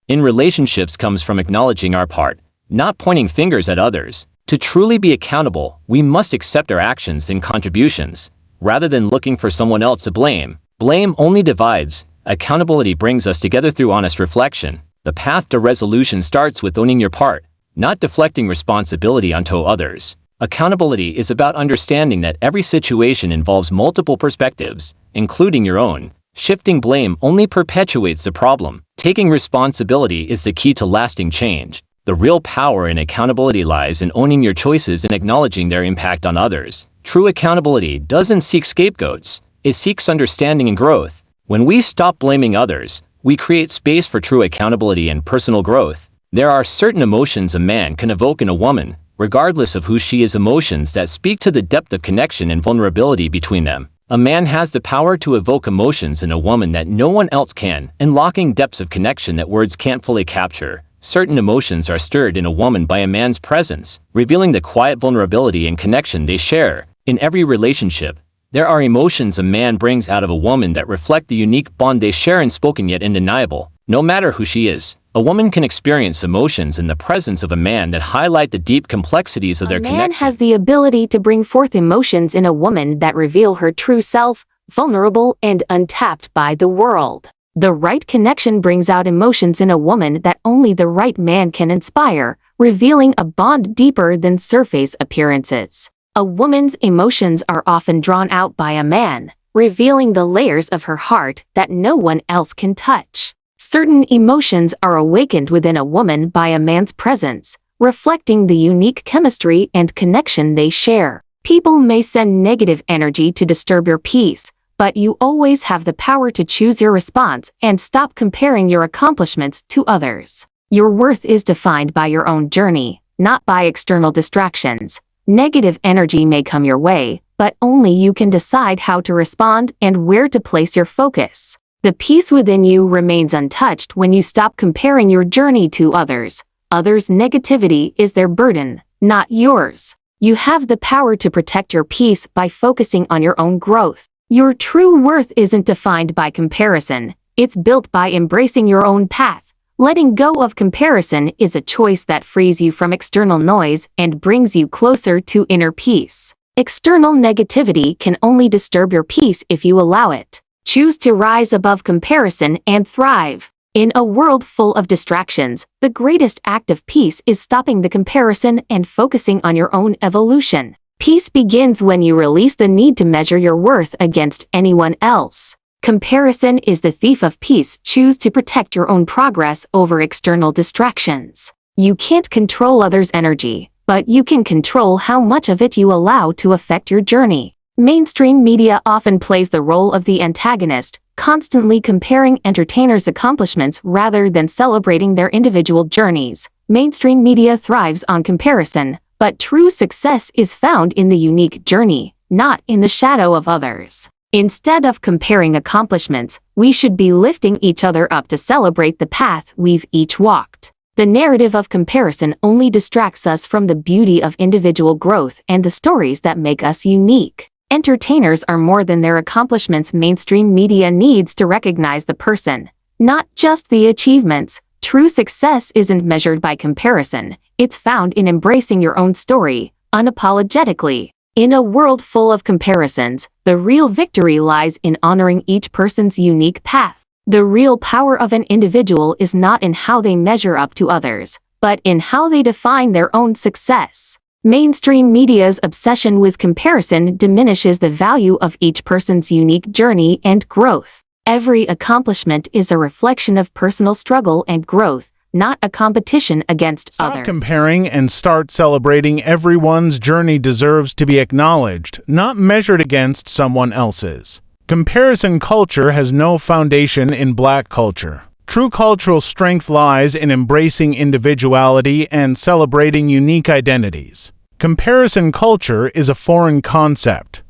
in relationships comes from acknowledging our part, not pointing fingers at others. To truly be accountable, we must accept our actions and contributions, rather than looking for someone else to blame. Blame only divides. Accountability brings us together through honest reflection. The path to resolution starts with owning your part, not deflecting responsibility onto others. Accountability is about understanding that every situation involves multiple perspectives, including your own. Shifting blame only perpetuates the problem. Taking responsibility is the key to lasting change. The real power in accountability lies in owning your choices and acknowledging their impact on others. True accountability doesn't seek scapegoats, it seeks understanding and growth. When we stop blaming others, we create space for true accountability and personal growth. There are certain emotions a man can evoke in a woman, regardless of who she is, emotions that speak to the depth of connection and vulnerability between them. A man has the power to evoke emotions in a woman that no one else can, unlocking depths of connection that words can't fully capture. Certain emotions are stirred in a woman by a man's presence, revealing the quiet vulnerability and connection they share. In every relationship, there are emotions a man brings out of a woman that reflect the unique bond they share, unspoken yet undeniable. No matter who she is, a woman can experience emotions in the presence of a man that highlight the deep complexities of their connection. A man has the ability to bring forth emotions in a woman that reveal her true self, vulnerable and untapped by the world. The right connection brings out emotions in a woman that only the right man can inspire, revealing a bond deeper than surface appearances. A woman's emotions are often drawn out by a man, revealing the layers of her heart that no one else can touch. Certain emotions are awakened within a woman by a man's presence, reflecting the unique chemistry and connection they share. People may send negative energy to disturb your peace, but you always have the power to choose your response and stop comparing your accomplishments to others. Your worth is defined by your own journey, not by external distractions. Negative energy may come your way, but only you can decide how to respond and where to place your focus. The peace within you remains untouched when you stop comparing your journey to others. Others' negativity is their burden, not yours. You have the power to protect your peace by focusing on your own growth. Your true worth isn't defined by comparison, it's built by embracing your own path. Letting go of comparison is a choice that frees you from external noise and brings you closer to inner peace. External negativity can only disturb your peace if you allow it. Choose to rise above comparison and thrive. In a world full of distractions, the greatest act of peace is stopping the comparison and focusing on your own evolution. Peace begins when you release the need to measure your worth against anyone else. Comparison is the thief of peace. Choose to protect your own progress over external distractions. You can't control others' energy, but you can control how much of it you allow to affect your journey. Mainstream media often plays the role of the antagonist, constantly comparing entertainers' accomplishments rather than celebrating their individual journeys. Mainstream media thrives on comparison, but true success is found in the unique journey, not in the shadow of others. Instead of comparing accomplishments, we should be lifting each other up to celebrate the path we've each walked. The narrative of comparison only distracts us from the beauty of individual growth and the stories that make us unique. Entertainers are more than their accomplishments. Mainstream media needs to recognize the person, not just the achievements. True success isn't measured by comparison, it's found in embracing your own story, unapologetically. In a world full of comparisons, the real victory lies in honoring each person's unique path. The real power of an individual is not in how they measure up to others, but in how they define their own success. Mainstream media's obsession with comparison diminishes the value of each person's unique journey and growth. Every accomplishment is a reflection of personal struggle and growth, not a competition against Stop others. comparing and start celebrating. Everyone's journey deserves to be acknowledged, not measured against someone else's. Comparison culture has no foundation in Black culture. True cultural strength lies in embracing individuality and celebrating unique identities. Comparison culture is a foreign concept.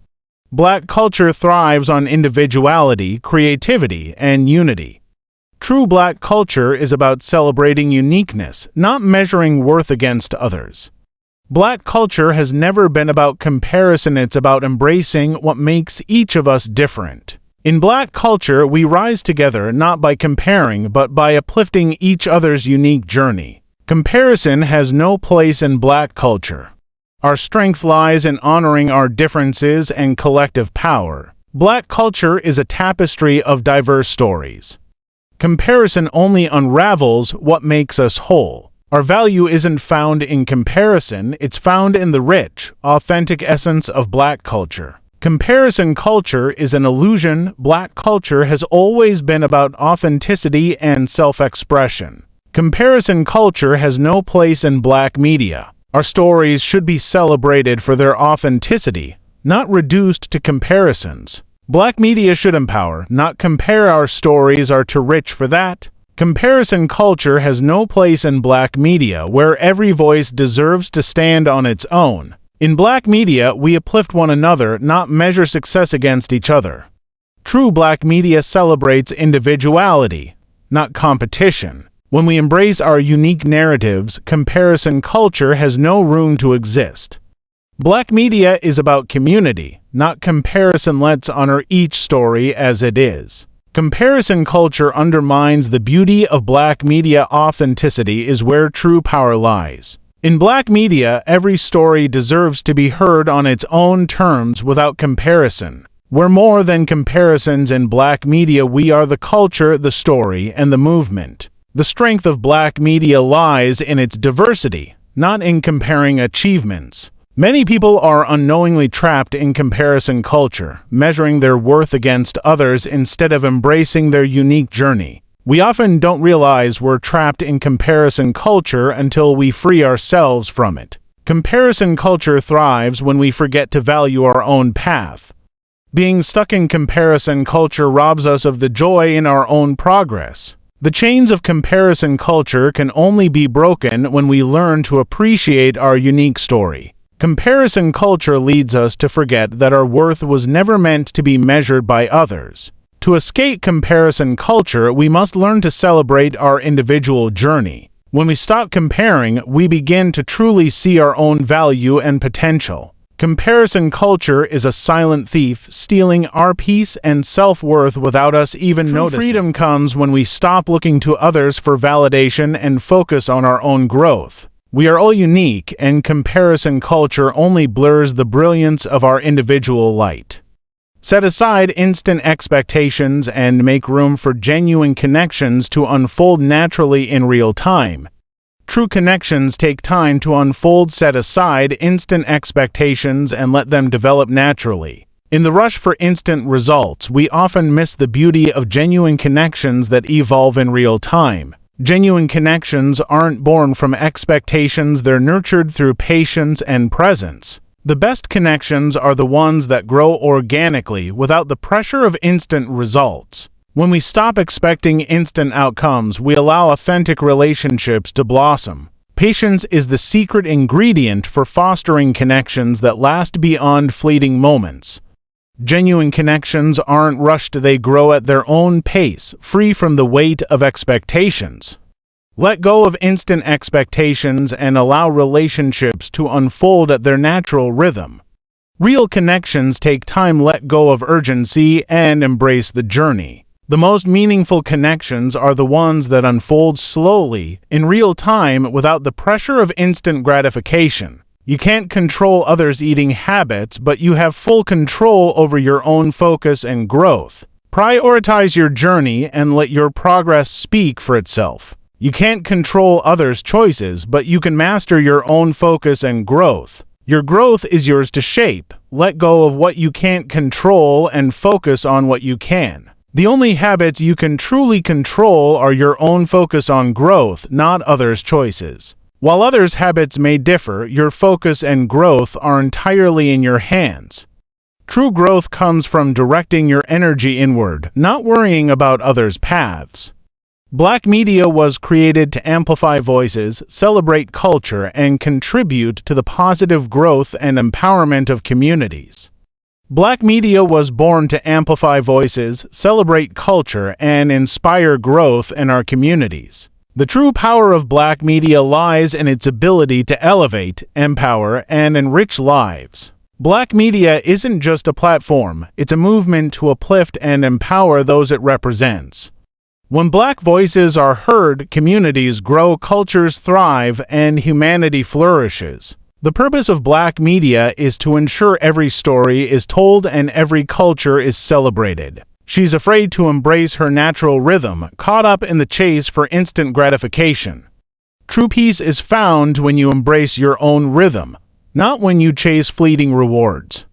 Black culture thrives on individuality, creativity, and unity. True Black culture is about celebrating uniqueness, not measuring worth against others. Black culture has never been about comparison, it's about embracing what makes each of us different. In Black culture, we rise together not by comparing, but by uplifting each other's unique journey. Comparison has no place in Black culture. Our strength lies in honoring our differences and collective power. Black culture is a tapestry of diverse stories. Comparison only unravels what makes us whole. Our value isn't found in comparison, it's found in the rich, authentic essence of Black culture. Comparison culture is an illusion. Black culture has always been about authenticity and self-expression. Comparison culture has no place in Black media. Our stories should be celebrated for their authenticity, not reduced to comparisons. Black media should empower, not compare. Our stories are too rich for that. Comparison culture has no place in Black media, where every voice deserves to stand on its own. In Black media, we uplift one another, not measure success against each other. True Black media celebrates individuality, not competition. When we embrace our unique narratives, comparison culture has no room to exist. Black media is about community, not comparison. Let's honor each story as it is. Comparison culture undermines the beauty of Black media. Authenticity is where true power lies. In Black media, every story deserves to be heard on its own terms without comparison. We're more than comparisons in Black media. We are the culture, the story, and the movement. The strength of Black media lies in its diversity, not in comparing achievements. Many people are unknowingly trapped in comparison culture, measuring their worth against others instead of embracing their unique journey. We often don't realize we're trapped in comparison culture until we free ourselves from it. Comparison culture thrives when we forget to value our own path. Being stuck in comparison culture robs us of the joy in our own progress. The chains of comparison culture can only be broken when we learn to appreciate our unique story. Comparison culture leads us to forget that our worth was never meant to be measured by others. To escape comparison culture, we must learn to celebrate our individual journey. When we stop comparing, we begin to truly see our own value and potential. Comparison culture is a silent thief, stealing our peace and self-worth without us even noticing. Freedom comes when we stop looking to others for validation and focus on our own growth. We are all unique, and comparison culture only blurs the brilliance of our individual light. Set aside instant expectations and make room for genuine connections to unfold naturally in real time. True connections take time to unfold. Set aside instant expectations and let them develop naturally. In the rush for instant results, we often miss the beauty of genuine connections that evolve in real time. Genuine connections aren't born from expectations, they're nurtured through patience and presence. The best connections are the ones that grow organically without the pressure of instant results. When we stop expecting instant outcomes, we allow authentic relationships to blossom. Patience is the secret ingredient for fostering connections that last beyond fleeting moments. Genuine connections aren't rushed, they grow at their own pace, free from the weight of expectations. Let go of instant expectations and allow relationships to unfold at their natural rhythm. Real connections take time. Let go of urgency and embrace the journey. The most meaningful connections are the ones that unfold slowly, in real time, without the pressure of instant gratification. You can't control others' eating habits, but you have full control over your own focus and growth. Prioritize your journey and let your progress speak for itself. You can't control others' choices, but you can master your own focus and growth. Your growth is yours to shape. Let go of what you can't control and focus on what you can. The only habits you can truly control are your own focus on growth, not others' choices. While others' habits may differ, your focus and growth are entirely in your hands. True growth comes from directing your energy inward, not worrying about others' paths. Black media was created to amplify voices, celebrate culture, and contribute to the positive growth and empowerment of communities. Black media was born to amplify voices, celebrate culture, and inspire growth in our communities. The true power of Black media lies in its ability to elevate, empower, and enrich lives. Black media isn't just a platform, it's a movement to uplift and empower those it represents. When Black voices are heard, communities grow, cultures thrive, and humanity flourishes. The purpose of Black media is to ensure every story is told and every culture is celebrated. She's afraid to embrace her natural rhythm, caught up in the chase for instant gratification. True peace is found when you embrace your own rhythm, not when you chase fleeting rewards.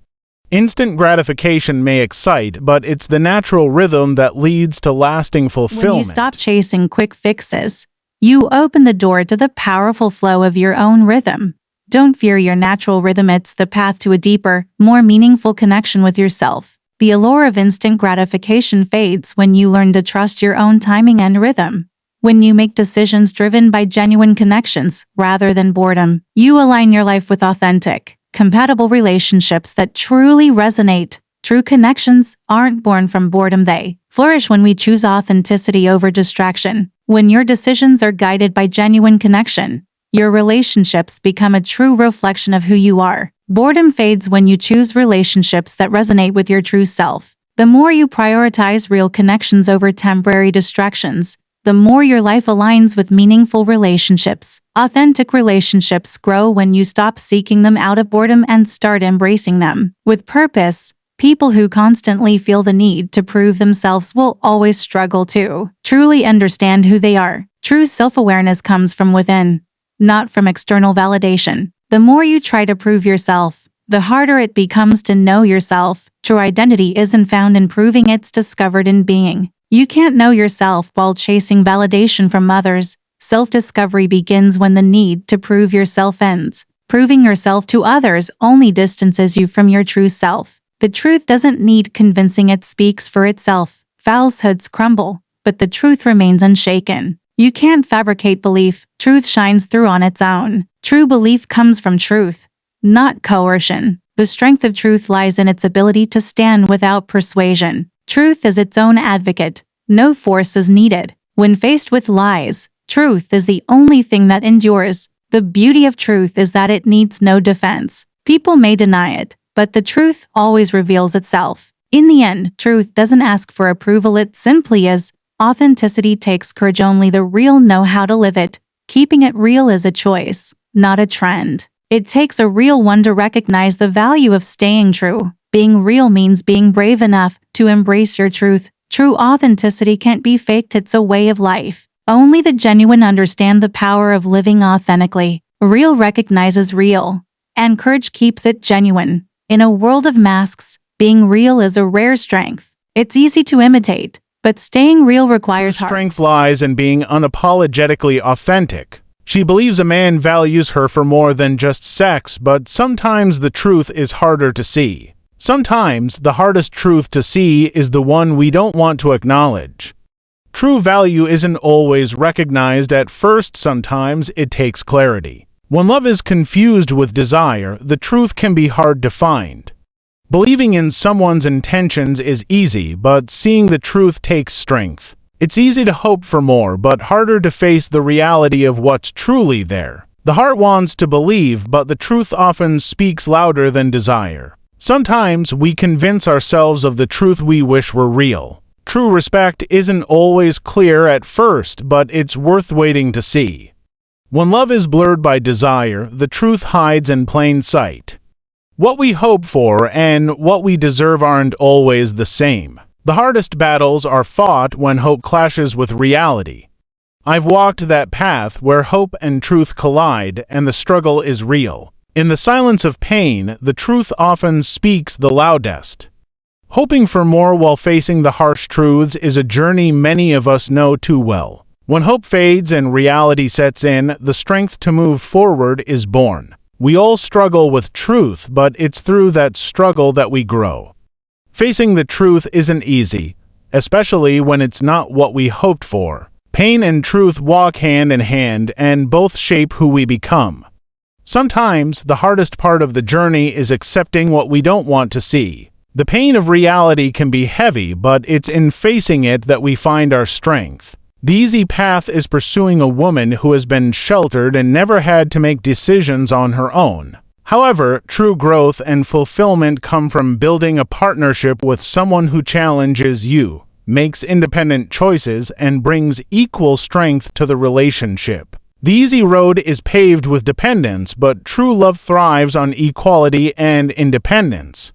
Instant gratification may excite, but it's the natural rhythm that leads to lasting fulfillment. When you stop chasing quick fixes, you open the door to the powerful flow of your own rhythm. Don't fear your natural rhythm, it's the path to a deeper, more meaningful connection with yourself. The allure of instant gratification fades when you learn to trust your own timing and rhythm. When you make decisions driven by genuine connections rather than boredom, you align your life with authentic, compatible relationships that truly resonate. True connections aren't born from boredom, they flourish when we choose authenticity over distraction. When your decisions are guided by genuine connection, your relationships become a true reflection of who you are. Boredom fades when you choose relationships that resonate with your true self. The more you prioritize real connections over temporary distractions, the more your life aligns with meaningful relationships. Authentic relationships grow when you stop seeking them out of boredom and start embracing them with purpose. People who constantly feel the need to prove themselves will always struggle to truly understand who they are. True self-awareness comes from within, not from external validation. The more you try to prove yourself, the harder it becomes to know yourself. True identity isn't found in proving, it's discovered in being. You can't know yourself while chasing validation from others. Self-discovery begins when the need to prove yourself ends. Proving yourself to others only distances you from your true self. The truth doesn't need convincing, it speaks for itself. Falsehoods crumble, but the truth remains unshaken. You can't fabricate belief, truth shines through on its own. True belief comes from truth, not coercion. The strength of truth lies in its ability to stand without persuasion. Truth is its own advocate. No force is needed. When faced with lies, truth is the only thing that endures. The beauty of truth is that it needs no defense. People may deny it, but the truth always reveals itself. In the end, truth doesn't ask for approval, it simply is. Authenticity takes courage, only the real know how to live it. Keeping it real is a choice, not a trend. It takes a real one to recognize the value of staying true. Being real means being brave enough to embrace your truth. True authenticity can't be faked, it's a way of life. Only the genuine understand the power of living authentically. Real recognizes real, and courage keeps it genuine. In a world of masks, being real is a rare strength. It's easy to imitate, but staying real requires heart. Strength lies in being unapologetically authentic. She believes a man values her for more than just sex, but sometimes the truth is harder to see. Sometimes the hardest truth to see is the one we don't want to acknowledge. True value isn't always recognized at first, sometimes it takes clarity. When love is confused with desire, the truth can be hard to find. Believing in someone's intentions is easy, but seeing the truth takes strength. It's easy to hope for more, but harder to face the reality of what's truly there. The heart wants to believe, but the truth often speaks louder than desire. Sometimes we convince ourselves of the truth we wish were real. True respect isn't always clear at first, but it's worth waiting to see. When love is blurred by desire, the truth hides in plain sight. What we hope for and what we deserve aren't always the same. The hardest battles are fought when hope clashes with reality. I've walked that path where hope and truth collide, and the struggle is real. In the silence of pain, the truth often speaks the loudest. Hoping for more while facing the harsh truths is a journey many of us know too well. When hope fades and reality sets in, the strength to move forward is born. We all struggle with truth, but it's through that struggle that we grow. Facing the truth isn't easy, especially when it's not what we hoped for. Pain and truth walk hand in hand, and both shape who we become. Sometimes, the hardest part of the journey is accepting what we don't want to see. The pain of reality can be heavy, but it's in facing it that we find our strength. The easy path is pursuing a woman who has been sheltered and never had to make decisions on her own. However, true growth and fulfillment come from building a partnership with someone who challenges you, makes independent choices, and brings equal strength to the relationship. The easy road is paved with dependence, but true love thrives on equality and independence.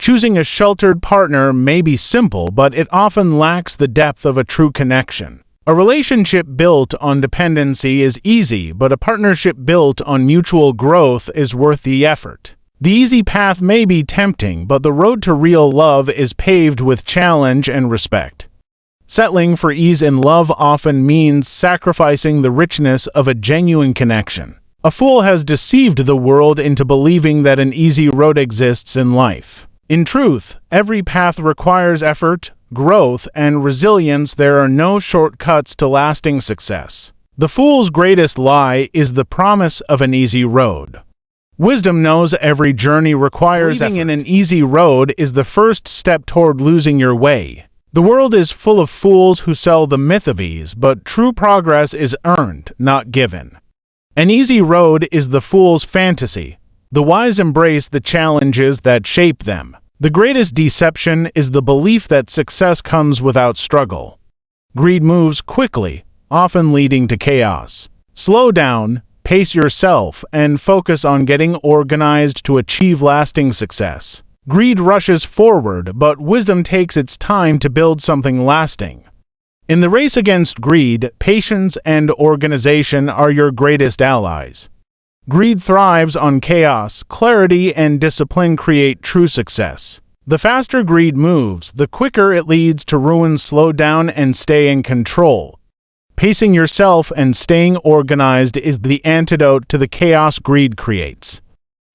Choosing a sheltered partner may be simple, but it often lacks the depth of a true connection. A relationship built on dependency is easy, but a partnership built on mutual growth is worth the effort. The easy path may be tempting, but the road to real love is paved with challenge and respect. Settling for ease in love often means sacrificing the richness of a genuine connection. A fool has deceived the world into believing that an easy road exists in life. In truth, every path requires effort, growth, and resilience. There are no shortcuts to lasting success. The fool's greatest lie is the promise of an easy road. Wisdom knows every journey requires effort. Believing in an easy road is the first step toward losing your way. The world is full of fools who sell the myth of ease, but true progress is earned, not given. An easy road is the fool's fantasy. The wise embrace the challenges that shape them. The greatest deception is the belief that success comes without struggle. Greed moves quickly, often leading to chaos. Slow down, pace yourself, and focus on getting organized to achieve lasting success. Greed rushes forward, but wisdom takes its time to build something lasting. In the race against greed, patience and organization are your greatest allies. Greed thrives on chaos. Clarity and discipline create true success. The faster greed moves, the quicker it leads to ruin. Slow down and stay in control. Pacing yourself and staying organized is the antidote to the chaos greed creates.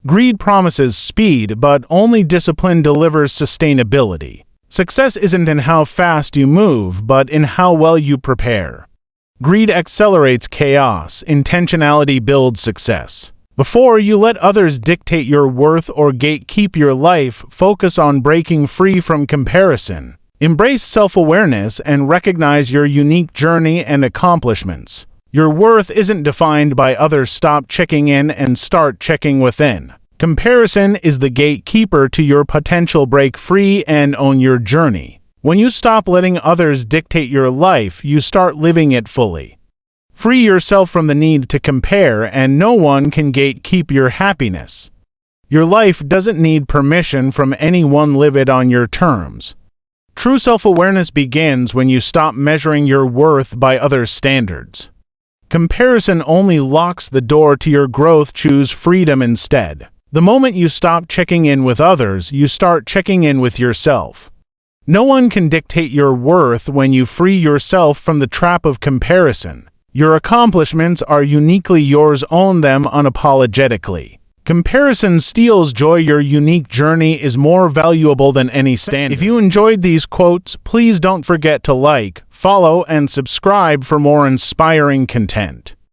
Greed promises speed, but only discipline delivers sustainability. Success isn't in how fast you move, but in how well you prepare. Greed accelerates chaos. Intentionality builds success. Before you let others dictate your worth or gatekeep your life, focus on breaking free from comparison. Embrace self-awareness and recognize your unique journey and accomplishments. Your worth isn't defined by others. Stop checking in and start checking within. Comparison is the gatekeeper to your potential. Break free and own your journey. When you stop letting others dictate your life, you start living it fully. Free yourself from the need to compare, and no one can gatekeep your happiness. Your life doesn't need permission from anyone. Live it on your terms. True self-awareness begins when you stop measuring your worth by others' standards. Comparison only locks the door to your growth. Choose freedom instead. The moment you stop checking in with others, you start checking in with yourself. No one can dictate your worth when you free yourself from the trap of comparison. Your accomplishments are uniquely yours. Own them unapologetically. Comparison steals joy. Your unique journey is more valuable than any standard. If you enjoyed these quotes, please don't forget to like, follow, and subscribe for more inspiring content.